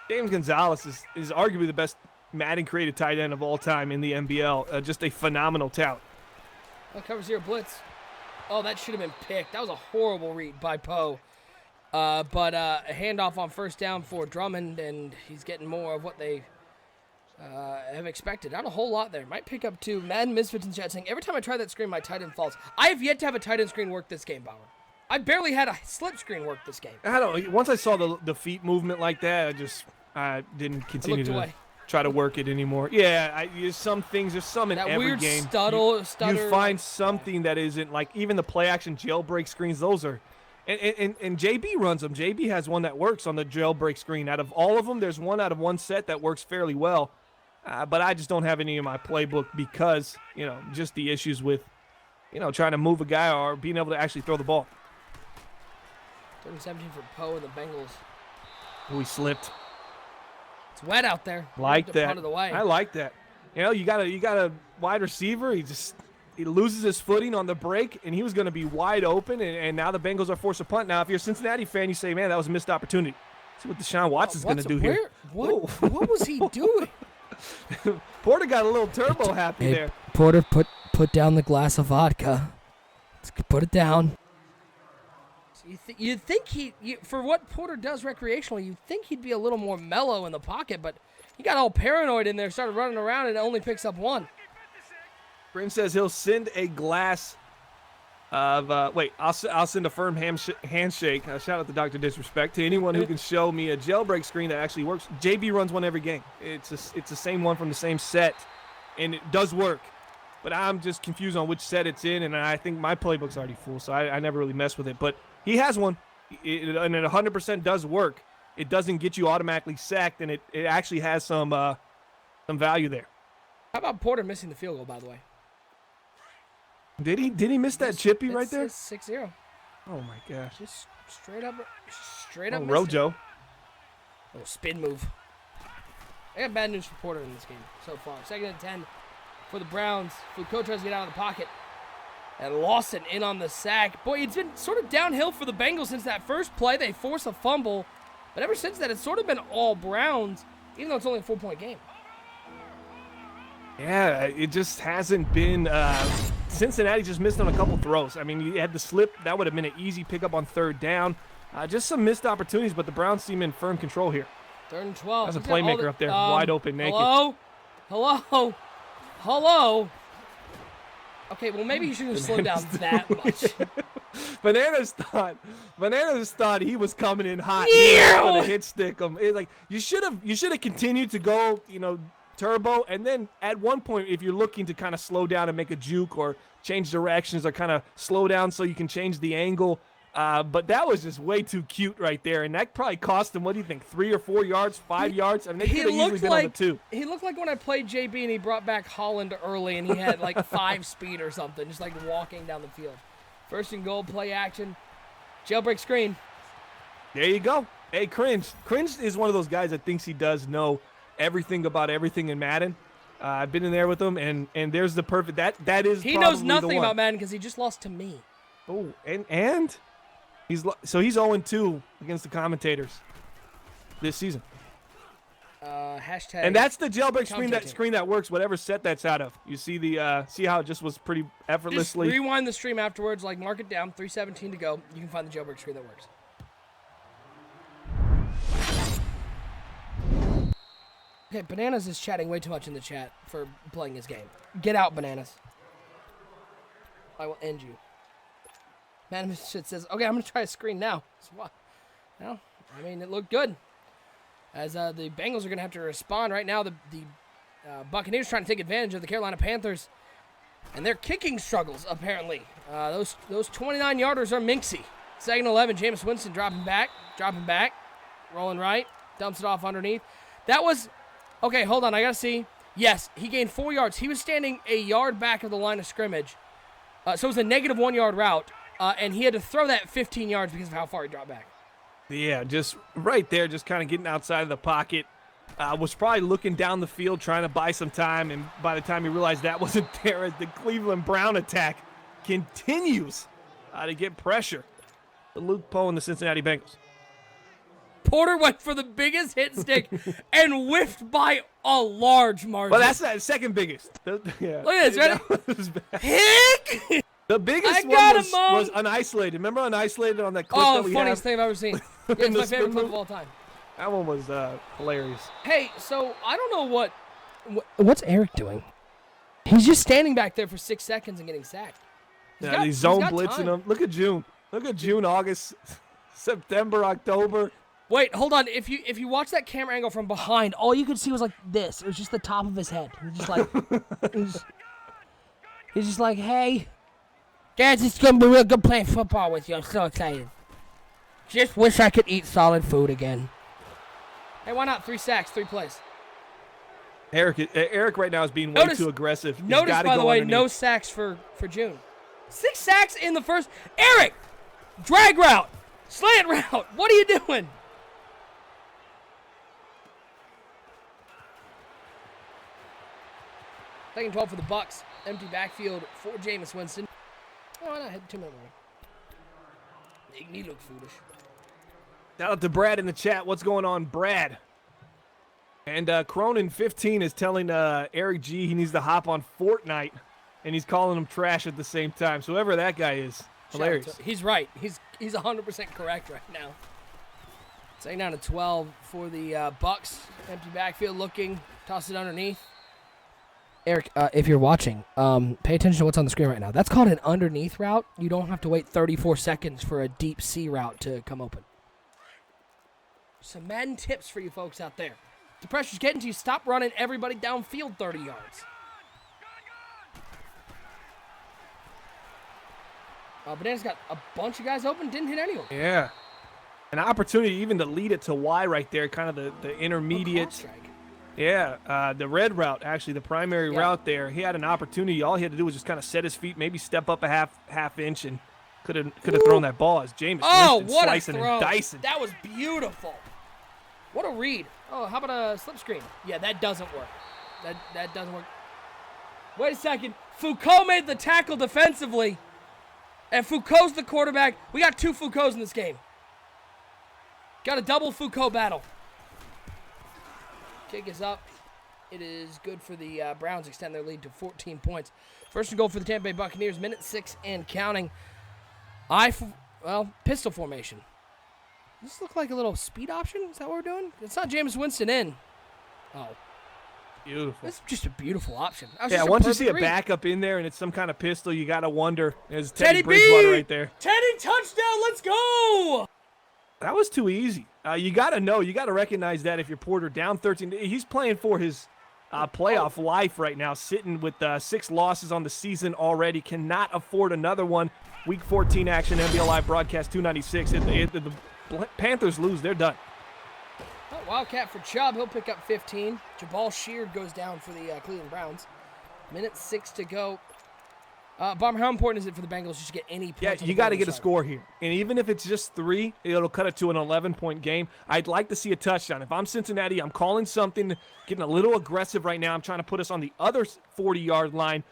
James Gonzalez is arguably the best Madden-created tight end of all time in the NBL. Just a phenomenal talent. Cover 0 blitz. Oh, that should have been picked. That was a horrible read by Poe. But a handoff on 1st down for Drummond, and he's getting more of what they have expected. Not a whole lot there. Might pick up 2. Madden Misfits in chat saying, every time I try that screen, my tight end falls. I have yet to have a tight end screen work this game, Bauer. I barely had a slip screen work this game. I don't know. Once I saw the feet movement like that, I didn't continue to try to work it anymore. Yeah, there's some things. There's some in that every weird game. stutter. You find something that isn't like even the play action jailbreak screens. Those are, and JB runs them. JB has one that works on the jailbreak screen. Out of all of them, there's one out of one set that works fairly well. But I just don't have any in my playbook because just the issues with trying to move a guy or being able to actually throw the ball. 3-17 for Poe and the Bengals. Oh, he slipped. It's wet out there. Like that. Away. I like that. You got a wide receiver. He loses his footing on the break, and he was going to be wide open, and now the Bengals are forced to punt. Now, if you're a Cincinnati fan, you say, man, that was a missed opportunity. See what Deshaun Watson's going to do here. What was he doing? Porter got a little turbo happy there. Porter, put down the glass of vodka. Let's put it down. You'd think for what Porter does recreationally, you'd think he'd be a little more mellow in the pocket, but he got all paranoid in there, started running around, and only picks up 1. Brim says he'll send a glass of I'll send a firm handshake. Shout out to Dr. Disrespect to anyone who can show me a jailbreak screen that actually works. JB runs one every game. It's the same one from the same set, and it does work. But I'm just confused on which set it's in, and I think my playbook's already full, so I never really mess with it. But he has one, and it 100% does work. It doesn't get you automatically sacked, and it actually has some some value there. How about Porter missing the field goal, by the way? Did he miss that chippy right there? 6-0. Oh my gosh. Just straight up Oh, missed it. Rojo. Oh, spin move. I got bad news for Porter in this game so far. 2nd and 10 for the Browns. Foucault tries to get out of the pocket. And Lawson in on the sack. Boy, it's been sort of downhill for the Bengals since that first play. They force a fumble. But ever since that, it's sort of been all Browns, even though it's only a 4-point game. Yeah, it just hasn't been. Cincinnati just missed on a couple throws. I mean, you had the slip. That would have been an easy pickup on 3rd down. Just some missed opportunities, but the Browns seem in firm control here. 3rd and 12. That's a playmaker up there, wide open, naked. Hello? Okay, well, maybe you shouldn't have slowed down that much. Bananas thought he was coming in hot. He was gonna hit stick him. Like you should have continued to go, turbo, and then at one point, if you're looking to kind of slow down and make a juke or change directions or kind of slow down so you can change the angle. But that was just way too cute right there, and that probably cost him. What do you think? 3 or 4 yards, 5 yards? I mean, they could have easily been on the 2. He looked like when I played JB and he brought back Holland early and he had like 5 speed or something, just like walking down the field. 1st and goal, play action, jailbreak screen. There you go. Hey, Cringe. Cringe is one of those guys that thinks he does know everything about everything in Madden. I've been in there with him, and there's the perfect. That is. He knows nothing about Madden because he just lost to me. Oh, and. He's 0-2 against the commentators this season. Hashtag. And that's the jailbreak screen that works, whatever set that's out of. You see see how it just was pretty effortlessly. Just rewind the stream afterwards, like mark it down, 3:17 to go. You can find the jailbreak screen that works. Okay, Bananas is chatting way too much in the chat for playing his game. Get out, Bananas. I will end you. Man, shit says, okay, I'm going to try a screen now. So what? No, I mean, it looked good. As the Bengals are going to have to respond right now. The Buccaneers trying to take advantage of the Carolina Panthers and their kicking struggles, apparently. Those 29-yarders are minxy. 2nd and 11, Jameis Winston dropping back, rolling right, dumps it off underneath. That was, okay, hold on, I got to see. Yes, he gained 4 yards. He was standing a yard back of the line of scrimmage. So it was a negative 1-yard route. And he had to throw that 15 yards because of how far he dropped back. Yeah, just right there, just kind of getting outside of the pocket. Was probably looking down the field, trying to buy some time, and by the time he realized that wasn't there, as the Cleveland Brown attack continues to get pressure. Luke Poe and the Cincinnati Bengals. Porter went for the biggest hit stick and whiffed by a large margin. Well, that's not second biggest. Yeah. Look at this, ready? Hick! The biggest one was unisolated. Remember unisolated on that clip that we had? Funniest thing I've ever seen. Yeah, it's my favorite clip of all time. That one was hilarious. Hey, so I don't know what's Eric doing. He's just standing back there for 6 seconds and getting sacked. He's zone blitzing him. Look at June. Look at June, August, September, October. Wait, hold on. If you watch that camera angle from behind, all you could see was like this. It was just the top of his head. He's just like, he's just like, hey. Guys, it's going to be real good playing football with you. I'm so excited. Just wish I could eat solid food again. Hey, why not? 3 sacks, 3 plays. Eric right now is being way too aggressive. Notice, by the way, no sacks for June. 6 sacks in the first. Eric! Drag route! Slant route! What are you doing? Second 12 for the Bucs. Empty backfield for Jameis Winston. Oh, no, I had 2 minutes. Make me look foolish. Shout out to Brad in the chat. What's going on, Brad? And Cronin15 is telling Eric G he needs to hop on Fortnite, and he's calling him trash at the same time. So whoever that guy is, hilarious. He's right. He's 100% correct right now. Second down to 12 for the Bucs. Empty backfield looking. Toss it underneath. Eric, if you're watching, pay attention to what's on the screen right now. That's called an underneath route. You don't have to wait 34 seconds for a deep C route to come open. Some Madden tips for you folks out there. The pressure's getting to you. Stop running everybody downfield 30 yards. Bananas got a bunch of guys open. Didn't hit anyone. Yeah. An opportunity even to lead it to Y right there. Kind of the intermediate. Yeah, the red route, actually, the primary Yeah. route there. He had an opportunity. All he had to do was just kind of set his feet, maybe step up a half inch, and could have thrown that ball as Jameis Oh, Winston what a slicing throw. and dicing. That was beautiful. What a read. Oh, how about a slip screen? Yeah, that doesn't work. That doesn't work. Wait a second. Foucault made the tackle defensively. And Foucault's the quarterback. We got 2 Foucaults in this game. Got a double Foucault battle. Kick is up. It is good for the Browns, extend their lead to 14 points. First and goal for the Tampa Bay Buccaneers, minute 6 and counting. Pistol formation. Does this look like a little speed option? Is that what we're doing? It's not Jameis Winston in. Oh. Beautiful. This is just a beautiful option. Yeah, once you see a backup in there and it's some kind of pistol, you got to wonder, is Teddy Bridgewater B! right there? Teddy, touchdown, let's go! That was too easy. You got to know, you got to recognize that if you're Porter down 13. He's playing for his playoff life right now, sitting with 6 losses on the season already. Cannot afford another one. Week 14 action, NBL Live broadcast 296. If the Panthers lose, they're done. Oh, Wildcat for Chubb. He'll pick up 15. Jabal Sheard goes down for the Cleveland Browns. Minute 6 to go. Bomber, how important is it for the Bengals just to get any points? Yeah, you got to get a score here. And even if it's just 3, it'll cut it to an 11-point game. I'd like to see a touchdown. If I'm Cincinnati, I'm calling something, getting a little aggressive right now. I'm trying to put us on the other 40-yard line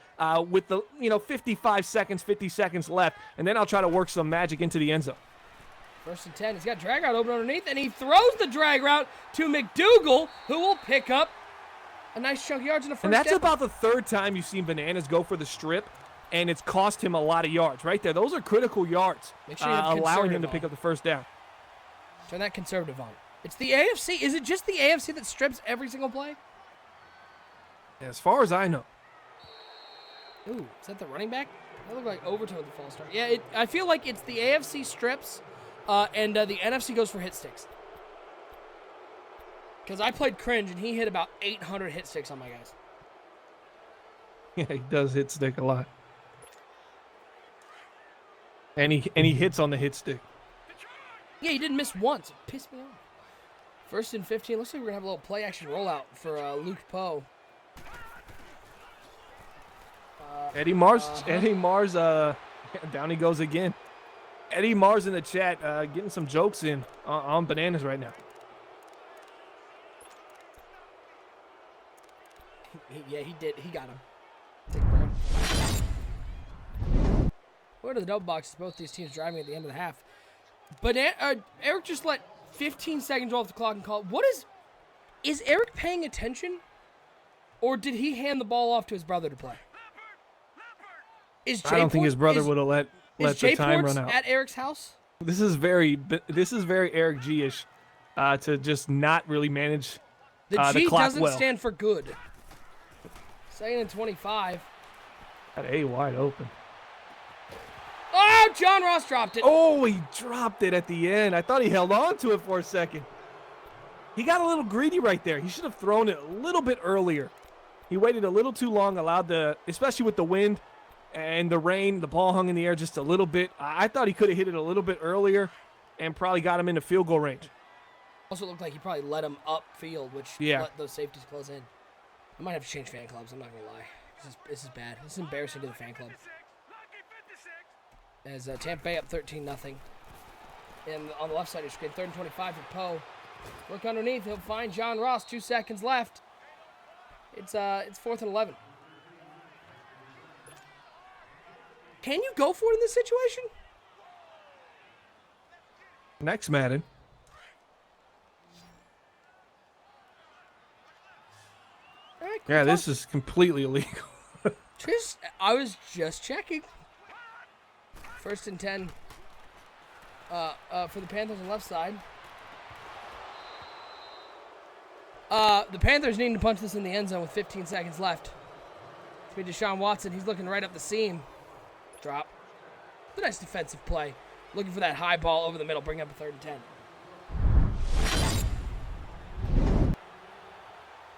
with the 55 seconds, 50 seconds left, and then I'll try to work some magic into the end zone. First and 10. He's got drag route open underneath, and he throws the drag route to McDougal, who will pick up a nice chunk of yards in the first And that's down. about the 3rd time you've seen Bananas go for the strip, and it's cost him a lot of yards right there. Those are critical yards, Make sure you have allowing him to conservative pick on. up the first down. Turn that conservative on. It's the AFC. Is it just the AFC that strips every single play? As far as I know. Ooh, is that the running back? That looked like Overton with the false start. Yeah, I feel like it's the AFC strips, and the NFC goes for hit sticks. Because I played cringe, and he hit about 800 hit sticks on my guys. Yeah, he does hit stick a lot. And he hits on the hit stick. Yeah, he didn't miss once. It pissed me off. First and 15. Looks like we're going to have a little play-action rollout for Luke Poe. Eddie Mars, down he goes again. Eddie Mars in the chat, getting some jokes in on Bananas right now. Yeah, he did. He got him. Take a break. What are the double boxes? Both these teams driving at the end of the half. But Eric just let 15 seconds off the clock and called. Is Eric paying attention? Or did he hand the ball off to his brother to play? I don't think his brother would have let the time run out. At Eric's house? This is very Eric G-ish to just not really manage The the G clock doesn't well. stand for good. 2nd and 25. Got A wide open. Oh, John Ross dropped it. Oh, he dropped it at the end. I thought he held on to it for a second. He got a little greedy right there. He should have thrown it a little bit earlier. He waited a little too long, especially with the wind and the rain, the ball hung in the air just a little bit. I thought he could have hit it a little bit earlier and probably got him into field goal range. Also looked like he probably let him upfield, which let those safeties close in. I might have to change fan clubs. I'm not going to lie. This is bad. This is embarrassing to the fan club. As Tampa Bay up 13-0. And on the left side of your screen, 3rd and 25 for Poe. Look underneath. He'll find John Ross. 2 seconds left. It's 4th and 11. Can you go for it in this situation? Next, Madden. All right, Yeah, this is completely illegal. I was just checking. 1st and 10 for the Panthers on the left side. The Panthers needing to punch this in the end zone with 15 seconds left. It's me, Deshaun Watson. He's looking right up the seam. Drop. It's a nice defensive play. Looking for that high ball over the middle. Bring up a 3rd and 10.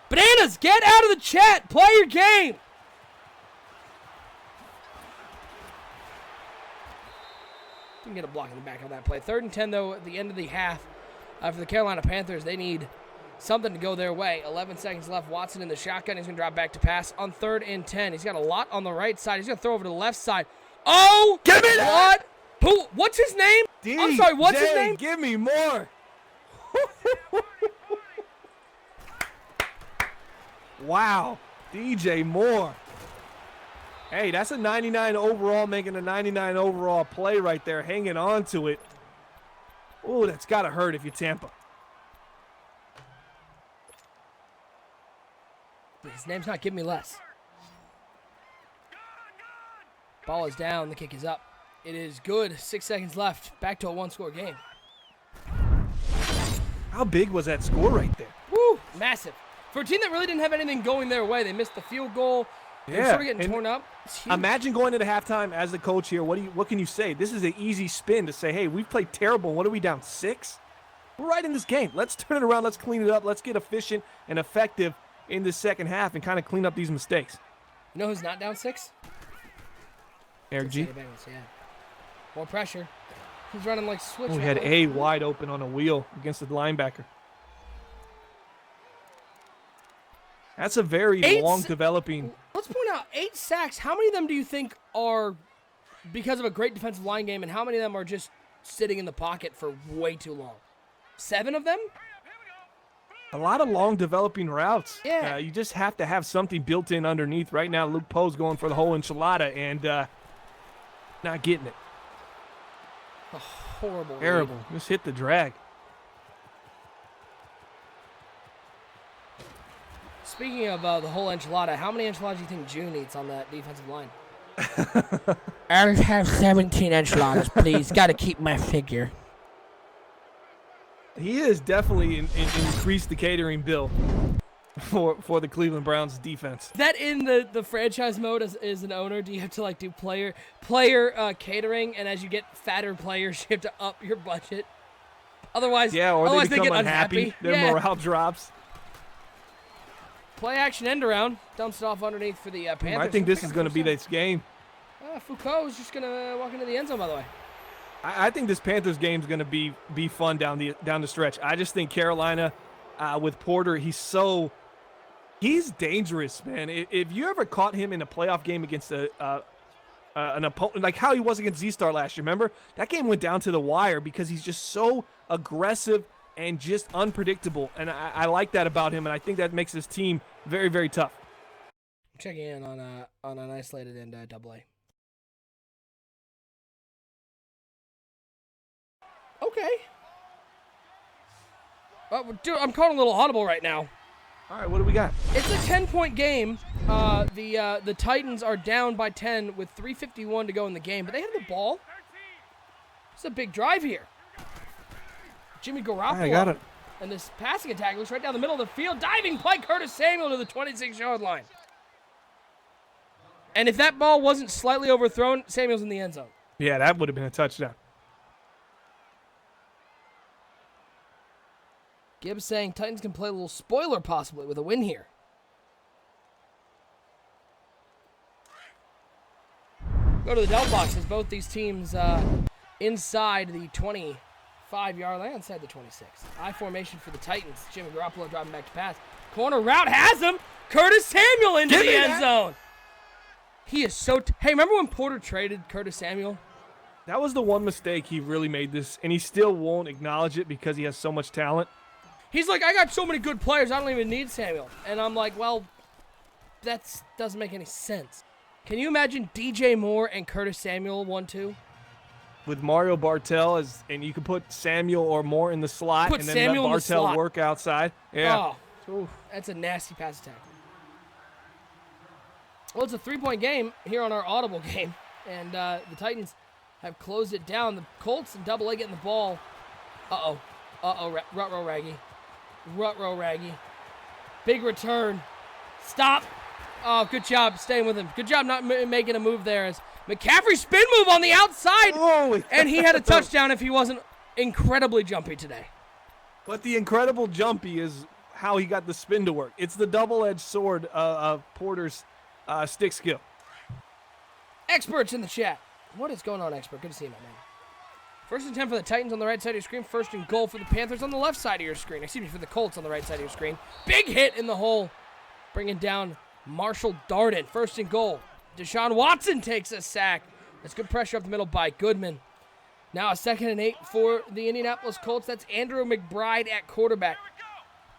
Bananas, get out of the chat. Play your game. Didn't get a block in the back on that play. 3rd and 10, though, at the end of the half. For the Carolina Panthers, they need something to go their way. 11 seconds left. Watson in the shotgun. He's going to drop back to pass on 3rd and 10. He's got a lot on the right side. He's going to throw over to the left side. Oh! Give me that! What? What's his name? I'm sorry, what's his name? Give me more. Wow. DJ Moore. Hey, that's a 99 overall, making a 99 overall play right there, hanging on to it. Oh, that's got to hurt if you're Tampa. His name's not Give Me Less. Ball is down. The kick is up. It is good. 6 seconds left. Back to a one-score game. How big was that score right there? Woo! Massive. For a team that really didn't have anything going their way, they missed the field goal. They're sort of getting torn up. Imagine going into halftime as the coach here. What can you say? This is an easy spin to say, hey, we've played terrible. What are we down, 6? We're right in this game. Let's turn it around. Let's clean it up. Let's get efficient and effective in the second half and kind of clean up these mistakes. You know who's not down 6? Eric G. Yeah. More pressure. He's running like switch. We had A wide open on a wheel against the linebacker. That's a very long developing. Let's point out 8 sacks. How many of them do you think are because of a great defensive line game, and how many of them are just sitting in the pocket for way too long? 7 of them? A lot of long developing routes. Yeah. You just have to have something built in underneath. Right now, Luke Poe's going for the whole enchilada and not getting it. A horrible. Terrible. Lead. Just hit the drag. Speaking of the whole enchilada, how many enchiladas do you think June eats on that defensive line? I'll have 17 enchiladas, please. Got to keep my figure. He has definitely increased the catering bill for the Cleveland Browns defense. That in the franchise mode as an owner, do you have to like do player catering, and as you get fatter players, you have to up your budget? Otherwise, yeah, or otherwise they become get unhappy. Their morale drops. Play action end around, dumps it off underneath for the Panthers. I think this is going to be this game. Foucault is just going to walk into the end zone, by the way. I think this Panthers game is going to be fun down the stretch. I just think Carolina with Porter, he's dangerous, man. If you ever caught him in a playoff game against an opponent, like how he was against Z-Star last year, remember? That game went down to the wire because he's just so aggressive and just unpredictable. And I like that about him, and I think that makes his team very, very tough. Checking in on an isolated end double A. Okay. Dude, I'm calling a little audible right now. All right, what do we got? It's a 10-point game. The Titans are down by 10 with 3:51 to go in the game, but they have the ball. It's a big drive here. Jimmy Garoppolo. I got it. And this passing attack looks right down the middle of the field. Diving play, Curtis Samuel to the 26-yard line. And if that ball wasn't slightly overthrown, Samuel's in the end zone. Yeah, that would have been a touchdown. Gibbs saying Titans can play a little spoiler possibly with a win here. Go to the double box as both these teams inside the 25-yard line, inside the 26. I formation for the Titans. Jimmy Garoppolo driving back to pass. Corner route has him. Curtis Samuel into the end zone. He is so... Hey, remember when Porter traded Curtis Samuel? That was the one mistake he really made this, and he still won't acknowledge it because he has so much talent. He's like, I got so many good players, I don't even need Samuel. And I'm like, well, that doesn't make any sense. Can you imagine DJ Moore and Curtis Samuel 1-2? With Mario Bartel, and you can put Samuel or Moore in the slot, Put and then Samuel let in the Bartel slot. work outside. Yeah. Oh, that's a nasty pass attack. Well, it's a 3-point game here on our audible game, and the Titans have closed it down. The Colts and double A getting the ball. Ruh-roh Raggy. Big return. Stop. Oh, good job staying with him. Good job not making a move there as McCaffrey spin move on the outside. Oh, and he had a touchdown if he wasn't incredibly jumpy today. But the incredible jumpy is how he got the spin to work. It's the double-edged sword of Porter's stick skill. Experts in the chat. What is going on, Expert? Good to see you, my man. First and 10 for the Titans on the right side of your screen. First and goal for the Panthers on the left side of your screen. Excuse me, for the Colts on the right side of your screen. Big hit in the hole, bringing down Marshall Darden. First and goal. Deshaun Watson takes a sack. That's good pressure up the middle by Goodman. Now a 2nd and 8 for the Indianapolis Colts. That's Andrew McBride at quarterback.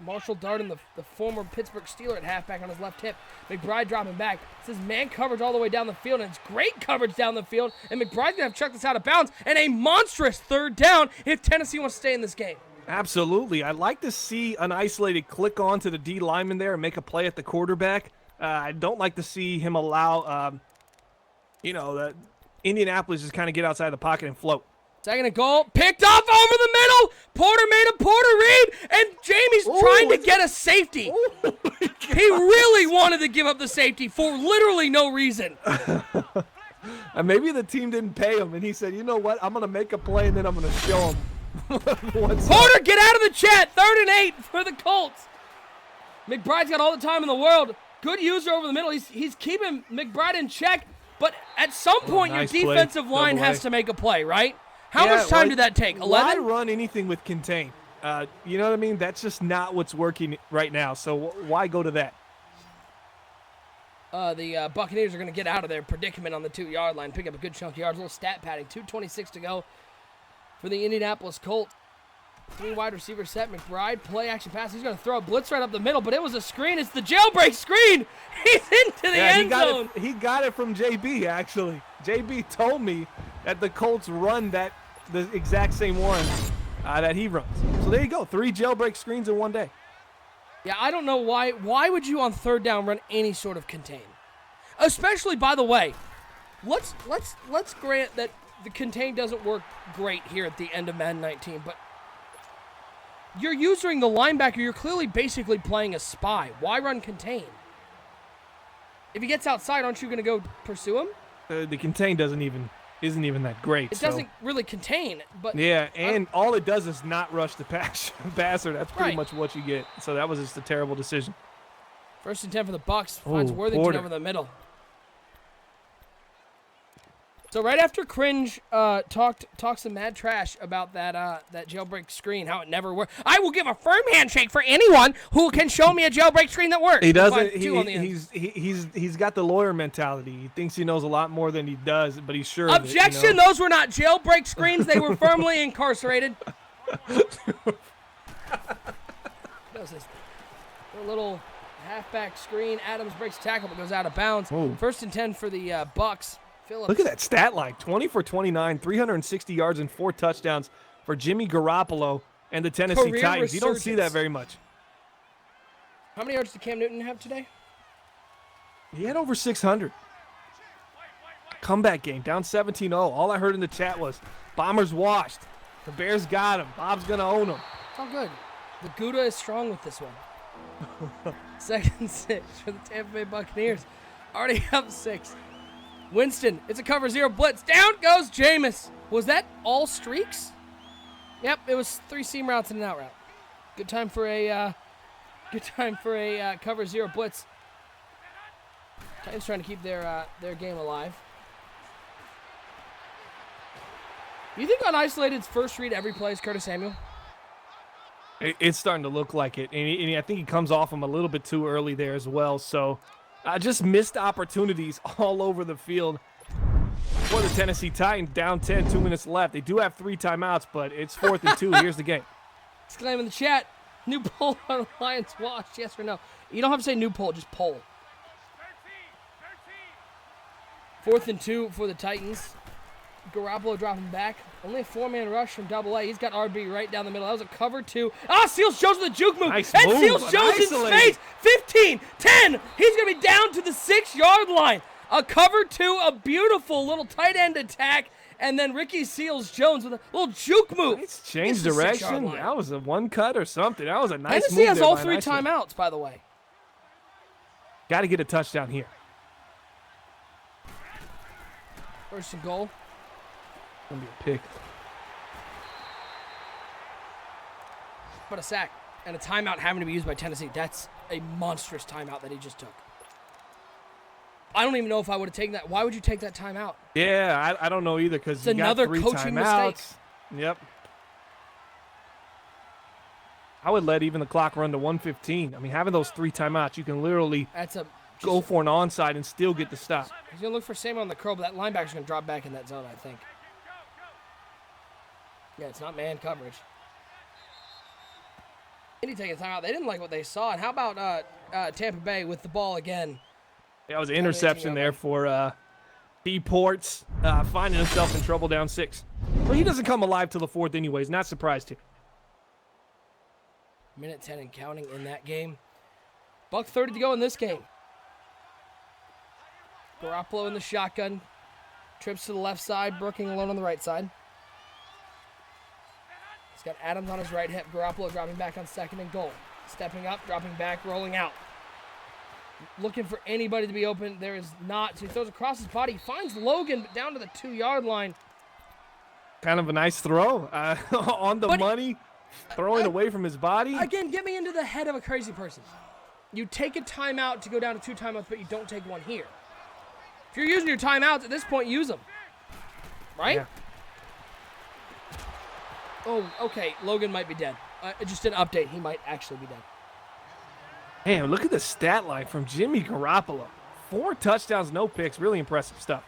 Marshall Darden, the former Pittsburgh Steeler, at halfback on his left hip. McBride dropping back. This is man coverage all the way down the field, and it's great coverage down the field. And McBride's going to have chucked this out of bounds, and a monstrous 3rd down if Tennessee wants to stay in this game. Absolutely. I'd like to see an isolated click on to the D lineman there and make a play at the quarterback. I don't like to see him allow, the Indianapolis just kind of get outside the pocket and float. 2nd and goal, picked off over the middle. Porter made a Porter read, and Jamie's trying to get a safety. He really wanted to give up the safety for literally no reason. Maybe the team didn't pay him, and he said, you know what, I'm going to make a play, and then I'm going to show him. Porter, get out of the chat. 3rd and 8 for the Colts. McBride's got all the time in the world. Good user over the middle. He's keeping McBride in check, but at some point nice your defensive line has to make a play, right? How much time did that take? 11? Why run anything with contain? You know what I mean? That's just not what's working right now. So why go to that? The Buccaneers are going to get out of their predicament on the 2-yard line, pick up a good chunk of yards, a little stat padding. 2:26 to go for the Indianapolis Colts. 3 wide receiver set. McBride, play action pass. He's going to throw a blitz right up the middle, but it was a screen. It's the jailbreak screen. He's into the end zone. He got it from JB, actually. JB told me that the Colts run the exact same one that he runs. So there you go. 3 jailbreak screens in one day. Yeah, I don't know why. Why would you on 3rd down run any sort of contain? Especially, by the way, let's grant that the contain doesn't work great here at the end of Madden 19, but you're using the linebacker. You're clearly basically playing a spy. Why run contain? If he gets outside, aren't you going to go pursue him? The contain isn't even that great. It doesn't really contain, but yeah, and all it does is not rush the passer. That's pretty much what you get. So that was just a terrible decision. 1st and 10 for the Bucs. Finds Worthington Porter over the middle. So right after Cringe talked some mad trash about that jailbreak screen, how it never worked. I will give a firm handshake for anyone who can show me a jailbreak screen that works. He doesn't. He's got the lawyer mentality. He thinks he knows a lot more than he does, but he's sure. Objection! Of it, Those were not jailbreak screens. They were firmly incarcerated. That was a little halfback screen. Adams breaks tackle but goes out of bounds. Ooh. 1st and 10 for the Bucs. Phillips. Look at that stat line. 20 for 29, 360 yards and 4 touchdowns for Jimmy Garoppolo and the Tennessee Career Titans. You don't see that resurgence. very much. How many yards did Cam Newton have today? He had over 600. Comeback game, down 17-0. All I heard in the chat was, Bombers washed. The Bears got him. Bob's going to own him. It's all good. The Gouda is strong with this one. 2nd and 6 for the Tampa Bay Buccaneers. Already up 6. Winston, it's a cover 0 blitz. Down goes Jameis. Was that all streaks? Yep, it was 3 seam routes and an out route. Good time for a cover 0 blitz. Titans trying to keep their game alive. You think on isolated first read every play is Curtis Samuel? It's starting to look like it, and I think he comes off him a little bit too early there as well. So just missed opportunities all over the field for the Tennessee Titans. Down 10, 2 minutes left. They do have 3 timeouts, but it's 4th and 2. Here's the game. Exclaim in the chat. New poll on Lions Watch, yes or no? You don't have to say new poll, just poll. 4th and 2 for the Titans. Garoppolo dropping back. Only a 4-man rush from Double A. He's got RB right down the middle. That was a cover 2. Seals Jones with a juke move. Nice and move. Seals Jones in space. 15, 10. He's going to be down to the 6-yard line. A cover 2, a beautiful little tight end attack. And then Ricky Seals Jones with a little juke move. It's changed direction. That was a 1 cut or something. That was a nice move. Tennessee has all by 3 Iceland. timeouts, by the way. Got to get a touchdown here. 1st and goal. Gonna be a pick. But a sack and a timeout having to be used by Tennessee. That's a monstrous timeout that he just took. I don't even know if I would have taken that. Why would you take that timeout? Yeah, I don't know either because It's another got 3 coaching timeouts. mistake. Yep. I would let even the clock run to 1:15. I mean, having those 3 timeouts, you can literally go for an onside and still get the stop. He's going to look for Samuel on the curl, but that linebacker's going to drop back in that zone, I think. Yeah, it's not man coverage. Indy taking time out. They didn't like what they saw. And how about Tampa Bay with the ball again? That was an interception there for D. Ports, finding himself in trouble down 6. Well, he doesn't come alive till the 4th anyways. Not surprised here. Minute 10 and counting in that game. $1:30 to go in this game. Garoppolo in the shotgun. Trips to the left side. Brooking alone on the right side. He's got Adams on his right hip. Garoppolo dropping back on 2nd and goal. Stepping up, dropping back, rolling out. Looking for anybody to be open. There is not. So he throws across his body. Finds Logan, but down to the 2-yard line. Kind of a nice throw on the money. Throwing away from his body. Again, get me into the head of a crazy person. You take a timeout to go down to 2 timeouts, but you don't take one here. If you're using your timeouts at this point, use them. Right? Yeah. Oh, okay. Logan might be dead. Just an update. He might actually be dead. Man, look at the stat line from Jimmy Garoppolo. 4 touchdowns, no picks. Really impressive stuff.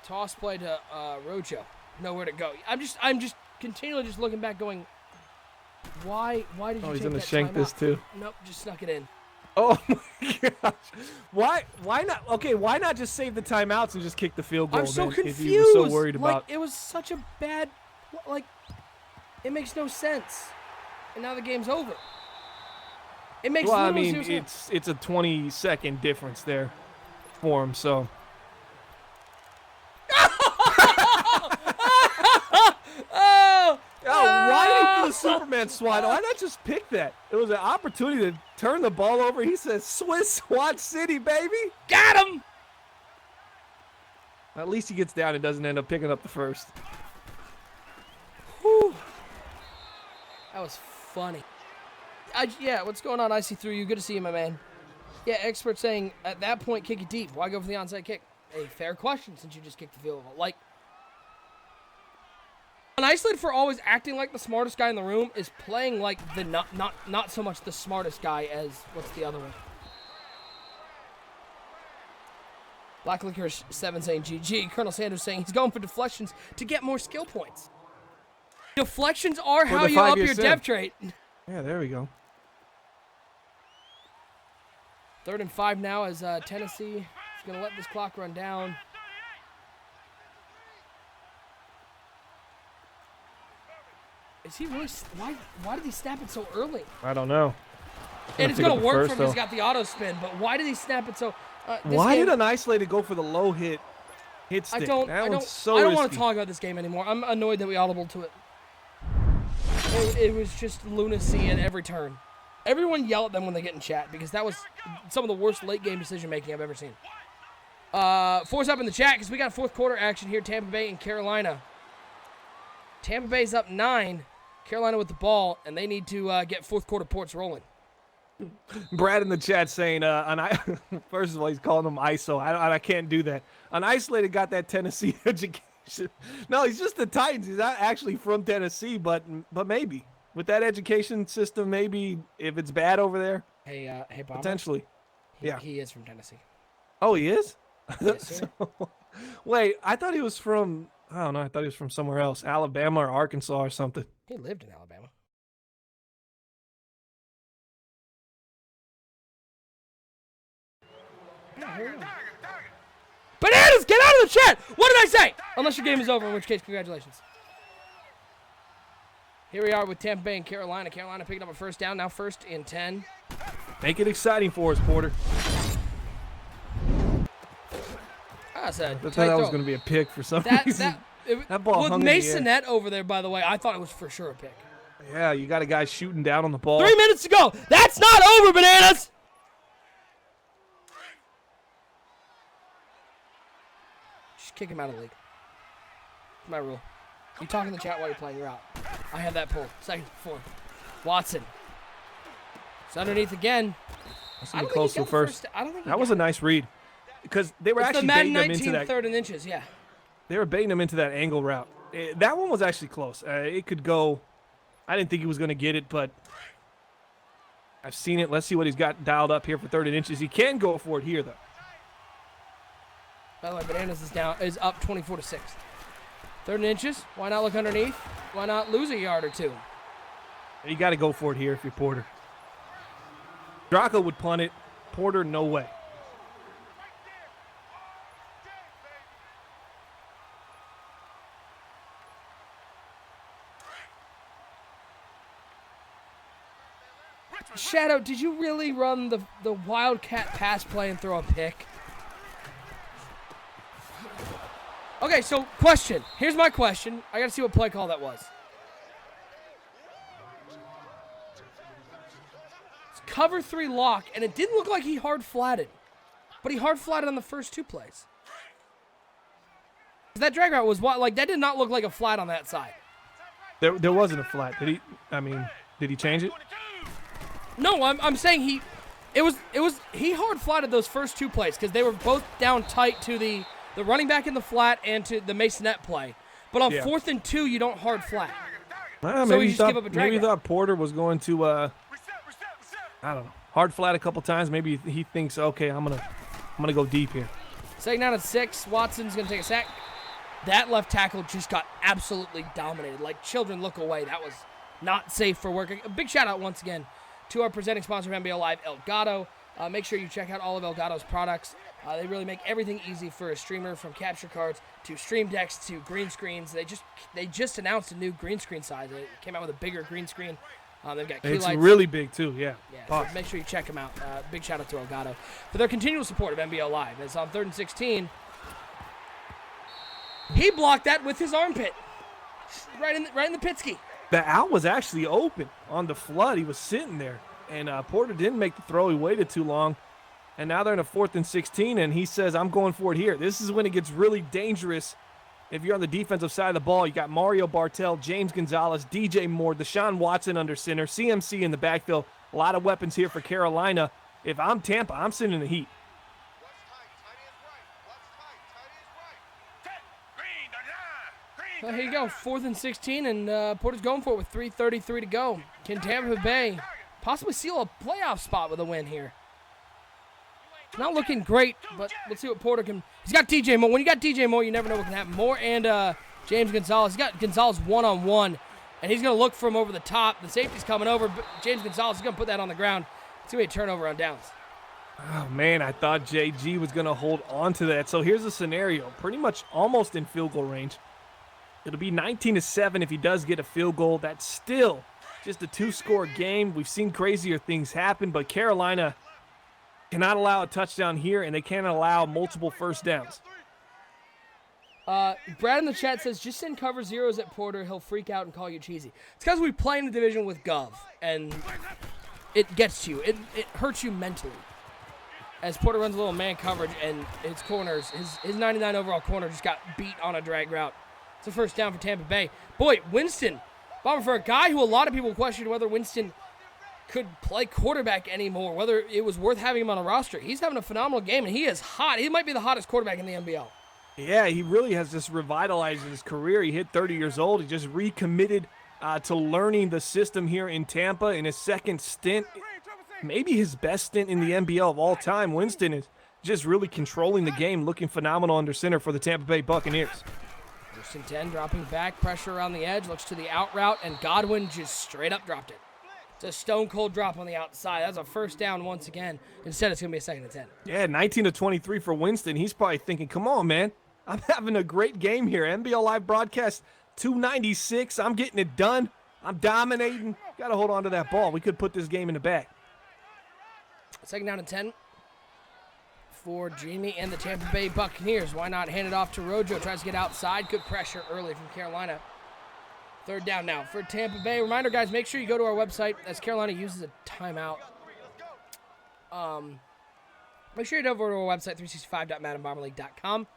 Toss play to Rojo. Nowhere to go. I'm just continually just looking back going, why did you take he's gonna that shank timeout? this too. Nope, just snuck it in. Oh my gosh. Why not? Okay, why not just save the timeouts and just kick the field goal? I'm so then, confused. If you were so worried about it was such a bad, it makes no sense. And now the game's over. It makes well, I literally mean, zero sense. it's a 20-second difference there for him, so. Why did he do a Superman swat? Why not just pick that? It was an opportunity to turn the ball over. He says, Swiss SWAT City, baby. Got him! At least he gets down and doesn't end up picking up the first. Whew. That was funny. Yeah, what's going on, IC through you? Good to see you, my man. Yeah, experts saying at that point, kick it deep. Why go for the onside kick? A fair question since you just kicked the field goal. An isolated for always acting like the smartest guy in the room is playing like the not so much the smartest guy as what's the other one? Black Licorice 7 saying GG. Colonel Sanders saying he's going for deflections to get more skill points. Deflections are how you up your depth trait. Yeah, there we go. 3rd and 5 now as Tennessee is going to let this clock run down. Is he really? Why did he snap it so early? I don't know. And it's going to work for him. He's got the auto spin. But why did he snap it so? Why did an isolated go for the low hit stick? I don't want to talk about this game anymore. I'm annoyed that we audible to it. It was just lunacy at every turn. Everyone yell at them when they get in chat because that was some of the worst late game decision making I've ever seen. Force up in the chat because we got 4th quarter action here. Tampa Bay and Carolina. Tampa Bay's up 9. Carolina with the ball, and they need to get 4th quarter ports rolling. Brad in the chat saying, first of all, he's calling them ISO. I can't do that. An isolated got that Tennessee education. No, he's just the Titans. He's not actually from Tennessee, but maybe. With that education system, maybe if it's bad over there. Hey, Bob. Potentially. Yeah. He is from Tennessee. Oh, he is? Yes, sir. Wait, I thought he was from, I don't know, I thought he was from somewhere else. Alabama or Arkansas or something. He lived in Alabama. Bananas, get out of the chat! What did I say? Unless your game is over, in which case, congratulations. Here we are with Tampa Bay and Carolina. Carolina picking up a 1st down, now 1st and 10. Make it exciting for us, Porter. I said, I thought that was going to be a pick for some reason. That ball with hung in the air. Masonette over there, by the way, I thought it was for sure a pick. Yeah, you got a guy shooting down on the ball. 3 minutes to go. That's not over, Bananas! Just kick him out of the league. It's my rule. You talk in the chat while you're playing, you're out. I have that pull. 2nd, 4th. Watson. It's underneath again. That's going to be close to the first. I don't think that was a nice read. Because they were actually the Madden baiting them 19 into that. 3rd and inches, yeah. They were baiting him into that angle route. That one was actually close. It could go. I didn't think he was going to get it, but I've seen it. Let's see what he's got dialed up here for 3rd and inches. He can go for it here, though. By the way, Bananas is up 24-6. 3rd and inches. Why not look underneath? Why not lose a yard or two? You got to go for it here if you're Porter. Draco would punt it. Porter, no way. Shadow, did you really run the Wildcat pass play and throw a pick? Okay, so question. Here's my question. I got to see what play call that was. It's cover 3 lock, and it didn't look like he hard flatted. But he hard flatted on the first 2 plays. That drag route was like that did not look like a flat on that side. There wasn't a flat. Did he change it? No, I'm saying he hard flatted those first 2 plays because they were both down tight to the running back in the flat and to the Masonette play. But on 4th and 2, you don't hard flat. Well, so you just give up a drag maybe he route. thought Porter was going to, I don't know, hard flat a couple times. Maybe he thinks, okay, I'm gonna go deep here. 2nd down and 6. Watson's gonna take a sack. That left tackle just got absolutely dominated. Like children look away. That was not safe for work. A big shout out once again to our presenting sponsor of NBL Live, Elgato. Make sure you check out all of Elgato's products. They really make everything easy for a streamer, from capture cards to stream decks to green screens. They just announced a new green screen size. They came out with a bigger green screen. They've got key It's lights. really big too, yeah. So make sure you check them out. Big shout out to Elgato for their continual support of NBL Live. It's on 3rd and 16. He blocked that with his armpit, right in the pitski. The out was actually open on the flood. He was sitting there, and Porter didn't make the throw. He waited too long, and now they're in a 4th and 16, and he says, I'm going for it here. This is when it gets really dangerous. If you're on the defensive side of the ball, you got Mario Bartel, James Gonzalez, DJ Moore, Deshaun Watson under center, CMC in the backfield. A lot of weapons here for Carolina. If I'm Tampa, I'm sitting in the heat. Well, here you go, 4th and 16, and Porter's going for it with 3:33 to go. Can Tampa Bay possibly seal a playoff spot with a win here? Not looking great, but let's see what Porter can. He's got DJ Moore. When you got DJ Moore, you never know what can happen. Moore and James Gonzalez. He's got Gonzalez one-on-one, and he's going to look for him over the top. The safety's coming over, but James Gonzalez is going to put that on the ground. It's going to be a turnover on downs. Oh, man, I thought JG was going to hold on to that. So here's the scenario, pretty much almost in field goal range. It'll be 19-7 if he does get a field goal. That's still just a 2-score game. We've seen crazier things happen, but Carolina cannot allow a touchdown here, and they can't allow multiple first downs. Brad in the chat says, just send cover zeros at Porter. He'll freak out and call you cheesy. It's because we play in the division with Gov, and it gets you. It hurts you mentally. As Porter runs a little man coverage, and his corners, his 99 overall corner just got beat on a drag route. It's a first down for Tampa Bay. Boy, Winston, Bomber, for a guy who a lot of people questioned whether Winston could play quarterback anymore, whether it was worth having him on a roster. He's having a phenomenal game, and he is hot. He might be the hottest quarterback in the NBL. Yeah, he really has just revitalized his career. He hit 30 years old. He just recommitted to learning the system here in Tampa in his second stint. Maybe his best stint in the NBL of all time. Winston is just really controlling the game, looking phenomenal under center for the Tampa Bay Buccaneers. First and 10, dropping back, pressure around the edge, looks to the out route, and Godwin just straight up dropped it. It's a stone-cold drop on the outside. That's a first down once again. Instead, it's going to be a 2nd and 10. Yeah, 19-23 for Winston. He's probably thinking, come on, man. I'm having a great game here. NBL Live broadcast 296. I'm getting it done. I'm dominating. Got to hold on to that ball. We could put this game in the bag. 2nd down and 10 for Jamie and the Tampa Bay Buccaneers. Why not hand it off to Rojo? Tries to get outside. Good pressure early from Carolina. 3rd down now for Tampa Bay. Reminder, guys, make sure you go to our website as Carolina uses a timeout. Make sure you go over to our website, 365.maddenbomberleague.com.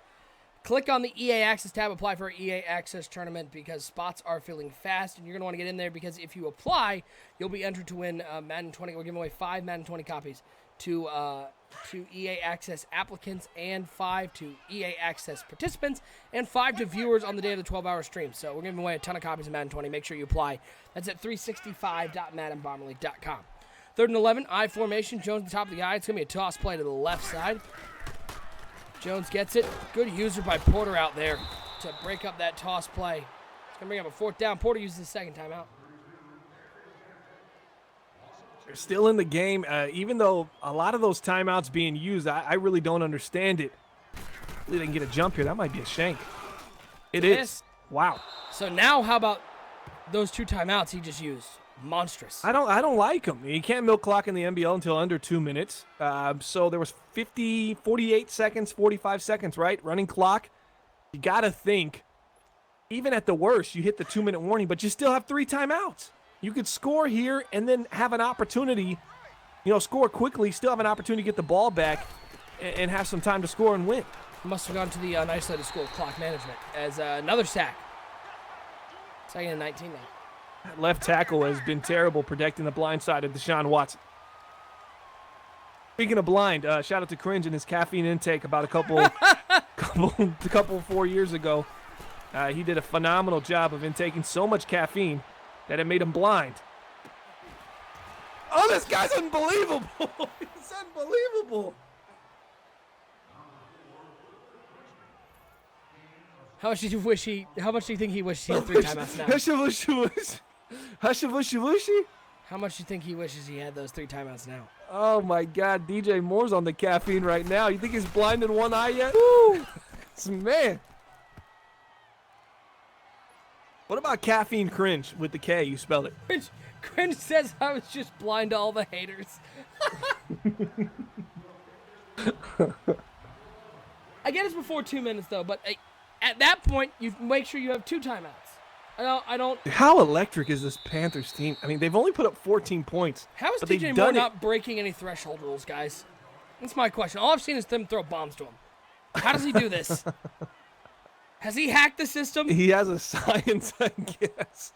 Click on the EA Access tab, apply for our EA Access tournament because spots are filling fast, and you're going to want to get in there because if you apply, you'll be entered to win Madden 20. We're giving away 5 Madden 20 copies to EA Access applicants and 5 to EA Access participants and 5 to viewers on the day of the 12-hour stream. So we're giving away a ton of copies of Madden 20. Make sure you apply. That's at 365.maddenbomberleague.com. 3rd and 11, I formation. Jones at the top of the eye. It's going to be a toss play to the left side. Jones gets it. Good user by Porter out there to break up that toss play. It's going to bring up a 4th down. Porter uses his second timeout. They're still in the game, even though a lot of those timeouts being used, I really don't understand it. They can get a jump here. That might be a shank. It is. Wow. So now how about those 2 timeouts he just used? Monstrous. I don't like him. You can't milk clock in the NBL until under 2 minutes. So there was 48 seconds, 45 seconds, right? Running clock. You got to think, even at the worst, you hit the 2-minute warning, but you still have 3 timeouts. You could score here and then have an opportunity, score quickly, still have an opportunity to get the ball back and have some time to score and win. Must have gone to the isolated school of clock management as another sack. 2nd and 19 now. That left tackle has been terrible protecting the blind side of Deshaun Watson. Speaking of blind, shout out to Cringe and his caffeine intake about a couple 4 years ago. He did a phenomenal job of intaking so much caffeine that it made him blind. Oh, this guy's unbelievable. He's unbelievable. How much do you think he wished he had 3 timeouts now? How much do you think he wishes he had those 3 timeouts now? Oh my God, DJ Moore's on the caffeine right now. You think he's blind in one eye yet? Woo! Man. What about caffeine cringe with the K? You spelled it. Cringe says I was just blind to all the haters. I get it's before 2 minutes though, but at that point you make sure you have 2 timeouts. I don't. How electric is this Panthers team? I mean, they've only put up 14 points. How is DJ Moore not breaking any threshold rules, guys? That's my question. All I've seen is them throw bombs to him. How does he do this? Has he hacked the system? He has a science, I guess.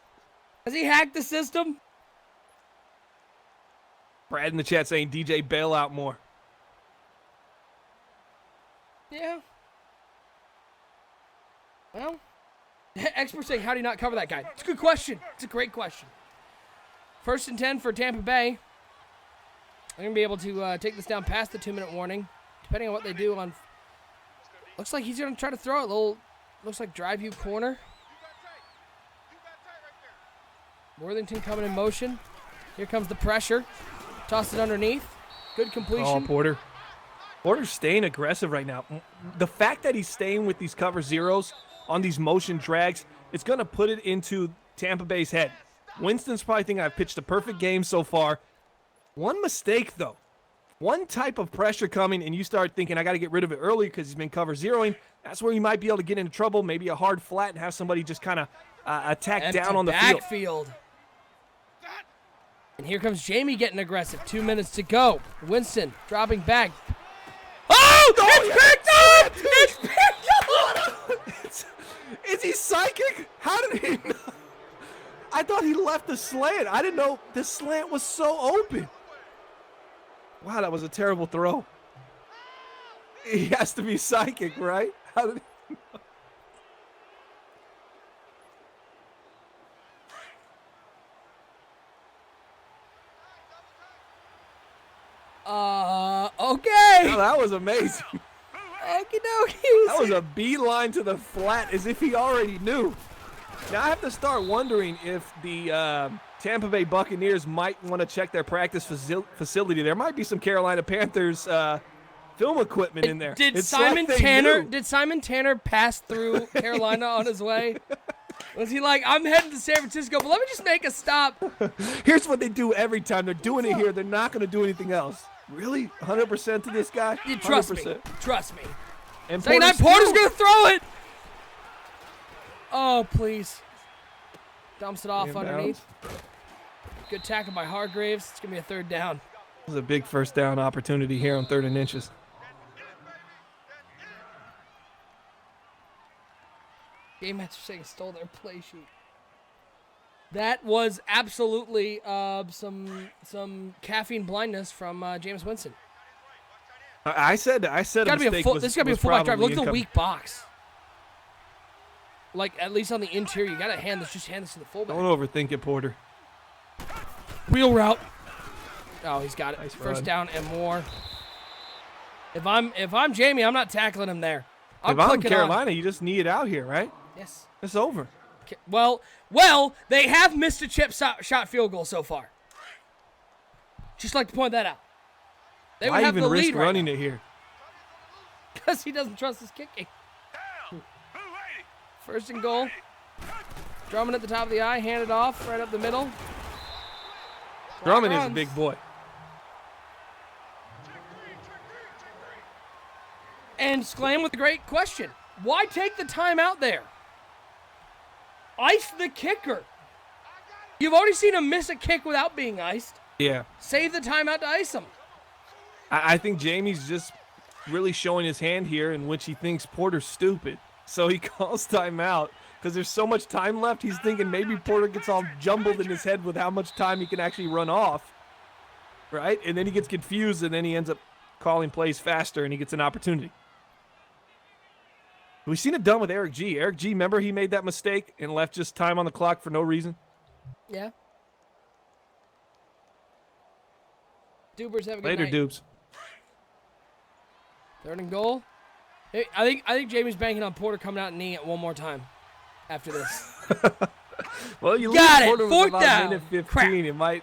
Has he hacked the system? Brad in the chat saying DJ bail out more. Yeah. Well, experts saying, how do you not cover that guy? It's a good question. It's a great question. 1st and 10 for Tampa Bay. They're going to be able to take this down past the 2-minute warning, depending on what they do on. Looks like he's going to try to throw it. Looks like drive you corner. Worthington coming in motion. Here comes the pressure. Toss it underneath. Good completion. Oh, Porter. Porter's staying aggressive right now. The fact that he's staying with these cover zeros on these motion drags, it's going to put it into Tampa Bay's head. Winston's probably thinking I've pitched a perfect game so far. One mistake, though. One type of pressure coming, and you start thinking, I got to get rid of it early because he's been cover zeroing. That's where you might be able to get into trouble, maybe a hard flat, and have somebody just kind of attack down on the field. And here comes Jamie getting aggressive. 2 minutes to go. Winston dropping back. Oh, it's picked up! It's picked up! Is he psychic? How did he know? I thought he left the slant. I didn't know the slant was so open. Wow, that was a terrible throw. He has to be psychic, right? How did he know? Okay. Oh, that was amazing. Okie dokie. That was a beeline to the flat as if he already knew. Now I have to start wondering if the Tampa Bay Buccaneers might want to check their practice facility. There might be some Carolina Panthers film equipment in there. Did Simon Tanner pass through Carolina on his way? Was he like, I'm heading to San Francisco, but let me just make a stop? Here's what they do every time. They're doing it here. They're not going to do anything else. Really? 100% to this guy? You trust 100%. me. Trust me. And Porter's going to throw it. Oh, please. Dumps it off underneath. Good tackle by Hargraves. It's going to be a 3rd down. This is a big first down opportunity here on 3rd and inches. Game Master saying stole their play sheet. That was absolutely some caffeine blindness from Jameis Winston. I said a mistake was, this got to be a was fullback drive. probably Look at the incoming. weak box. Like, at least on the interior, you got to hand this to the fullback. Don't overthink it, Porter. Wheel route. Oh, he's got it. Nice First run. down and more. If I'm Jamie, I'm not tackling him there. If I'm clicking on. Carolina, you just knee it out here, right? Yes. It's over. Okay, well, they have missed a chip shot field goal so far. Just like to point that out. They Why would have even the risk lead right running now. it here? Because he doesn't trust his kicking. First and goal. Drummond at the top of the eye, hand it off right up the middle. Drummond is a runs. big boy. And Sclam with a great question. Why take the time out there? Ice the kicker. You've already seen him miss a kick without being iced. Yeah. Save the time out to ice him. I think Jamie's just really showing his hand here in which he thinks Porter's stupid. So he calls timeout because there's so much time left. He's thinking maybe Porter gets all jumbled in his head with how much time he can actually run off. Right? And then he gets confused and then he ends up calling plays faster and he gets an opportunity. We've seen it done with Eric G. Eric G, remember he made that mistake and left just time on the clock for no reason? Yeah. Dubers have a good Later, night. Dubes. Third and goal. Hey, I think Jamie's banking on Porter coming out and kneeing it one more time after this. Well, you Got lose it. Porter with Fourth about down. minute 15. Crap. It might.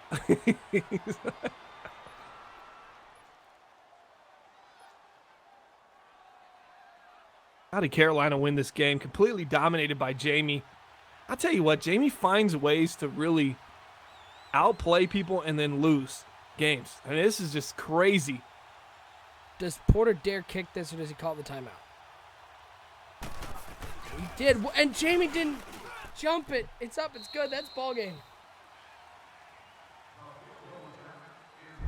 How did Carolina win this game? Completely dominated by Jamie. I'll tell you what, Jamie finds ways to really outplay people and then lose games. I mean, this is just crazy. Does Porter dare kick this or does he call the timeout? He did. And Jamie didn't jump it. It's up. It's good. That's ball game.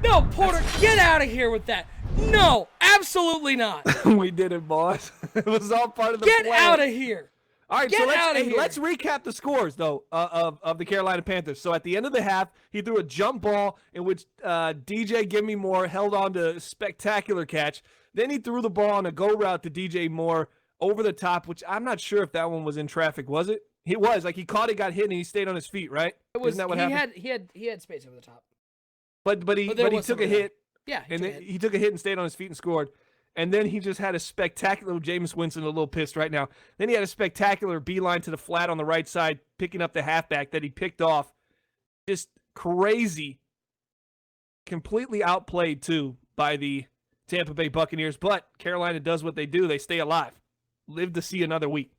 No, Porter, get out of here with that. No, absolutely not. We did it, boss. It was all part of the Get plan. out of here. All right, Get so outta here. let's recap the scores, though, of the Carolina Panthers. So at the end of the half, he threw a jump ball in which DJ Give Me More held on to a spectacular catch. Then he threw the ball on a go route to DJ Moore over the top, which I'm not sure if that one was in traffic, was it? It was. Like, he caught it, got hit, and he stayed on his feet, right? It was. Isn't that what happened? He had space over the top. But he there was took a something hit. Yeah. And then he took a hit and stayed on his feet and scored. And then he just had a spectacular, Jameis Winston a little pissed right now. Then he had a spectacular beeline to the flat on the right side, picking up the halfback that he picked off. Just crazy. Completely outplayed, too, by the Tampa Bay Buccaneers. But Carolina does what they do. They stay alive. Live to see another week.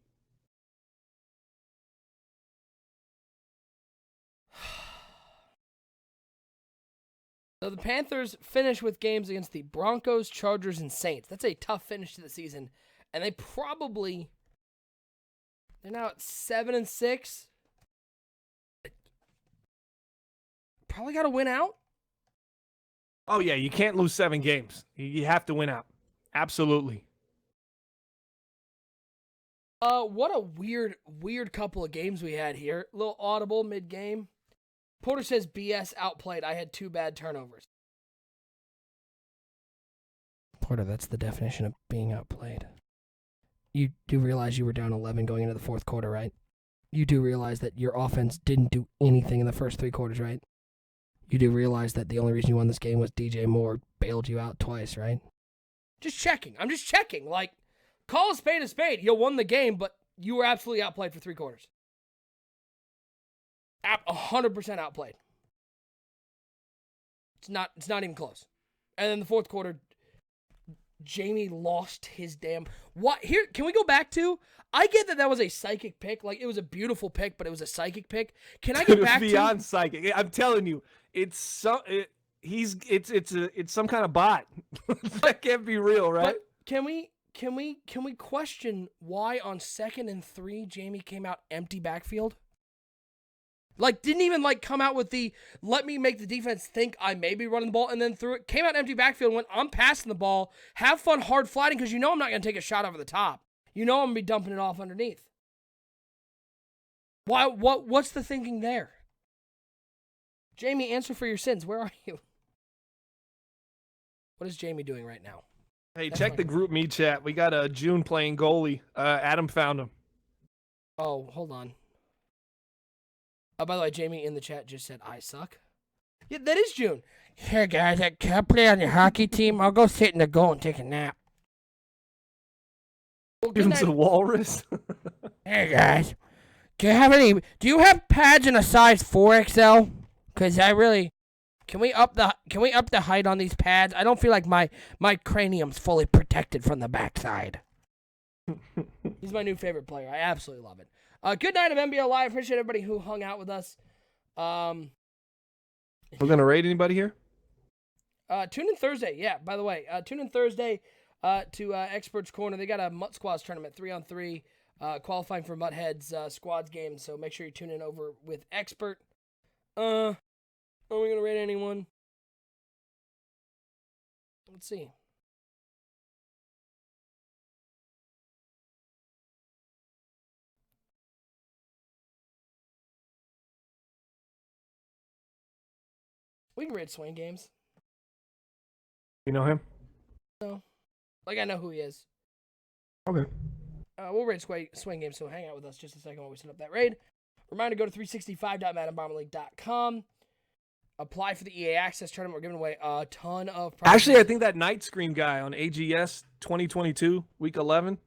So the Panthers finish with games against the Broncos, Chargers, and Saints. That's a tough finish to the season. And they're now at 7-6. Probably got to win out. Oh, yeah, you can't lose 7 games. You have to win out. Absolutely. What a weird couple of games we had here. A little audible mid-game. Porter says BS outplayed. I had 2 bad turnovers. Porter, that's the definition of being outplayed. You do realize you were down 11 going into the fourth quarter, right? You do realize that your offense didn't do anything in the first 3 quarters, right? You do realize that the only reason you won this game was DJ Moore bailed you out twice, right? Just checking. I'm just checking. Like, call a spade a spade. You won the game, but you were absolutely outplayed for 3 quarters. 100% outplayed. It's not even close. And then the fourth quarter, Jamie lost his damn. What here? Can we go back to? I get that was a psychic pick, like it was a beautiful pick, but it was a psychic pick. Can I get back to beyond psychic? I'm telling you, it's some kind of bot. That can't be real, right? But can we question why on 2nd and 3 Jamie came out empty backfield? Like, didn't even, come out with the, let me make the defense think I may be running the ball, and then threw it, came out empty backfield and went, I'm passing the ball, have fun hard flatting, because you know I'm not going to take a shot over the top. You know I'm going to be dumping it off underneath. Why? What's the thinking there? Jamie, answer for your sins. Where are you? What is Jamie doing right now? Hey, check the group me chat. We got a June playing goalie. Adam found him. Oh, hold on. Oh, by the way, Jamie in the chat just said, I suck. Yeah, that is June. Hey guys, can I play on your hockey team? I'll go sit in the goal and take a nap. Well, Give good him to the night. walrus. Hey guys, do you have pads in a size 4XL? Cause can we up the height on these pads? I don't feel like my cranium's fully protected from the backside. He's my new favorite player. I absolutely love it. Good night of NBL Live. Appreciate everybody who hung out with us. We're gonna raid anybody here? Tune in Thursday. Yeah, by the way, tune in Thursday to Experts Corner. They got a Mutt Squads tournament, 3-on-3, qualifying for Mutt Heads Squads game. So make sure you tune in over with Expert. Are we gonna raid anyone? Let's see. We can raid Swing Games. You know him? No. Like, I know who he is. Okay. We'll raid Swing Games, so hang out with us just a second while we set up that raid. Reminder, go to 365.maddenbomberleague.com. Apply for the EA Access tournament. We're giving away a ton of prizes. Actually, I think that Night Scream guy on AGS 2022, week 11.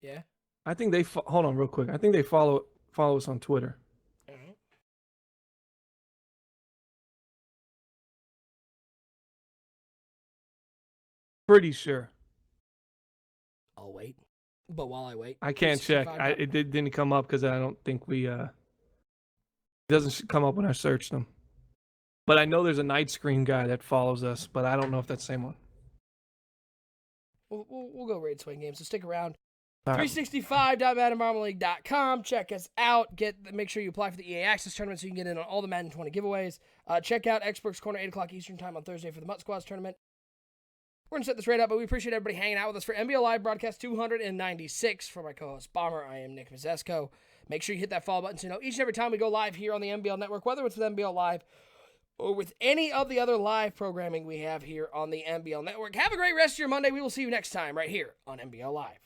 Yeah. I think they hold on real quick. I think they follow us on Twitter. All right. Pretty sure. I'll wait. But while I wait, I can't check. It didn't come up because I don't think we. It doesn't come up when I searched them. But I know there's a Night Scream guy that follows us, but I don't know if that's the same one. We'll go raid Swing Games, so stick around. All right. 365.maddenbomberleague.com. Check us out. Make sure you apply for the EA Access tournament so you can get in on all the Madden 20 giveaways. Check out Experts Corner 8 o'clock Eastern time on Thursday for the Mutt Squads tournament. We're going to set this raid up, but we appreciate everybody hanging out with us for NBL Live broadcast 296. For my co-host Bomber, I am Nick Mazesco. Make sure you hit that follow button so you know each and every time we go live here on the NBL Network, whether it's with NBL Live or with any of the other live programming we have here on the NBL Network. Have a great rest of your Monday. We will see you next time right here on NBL Live.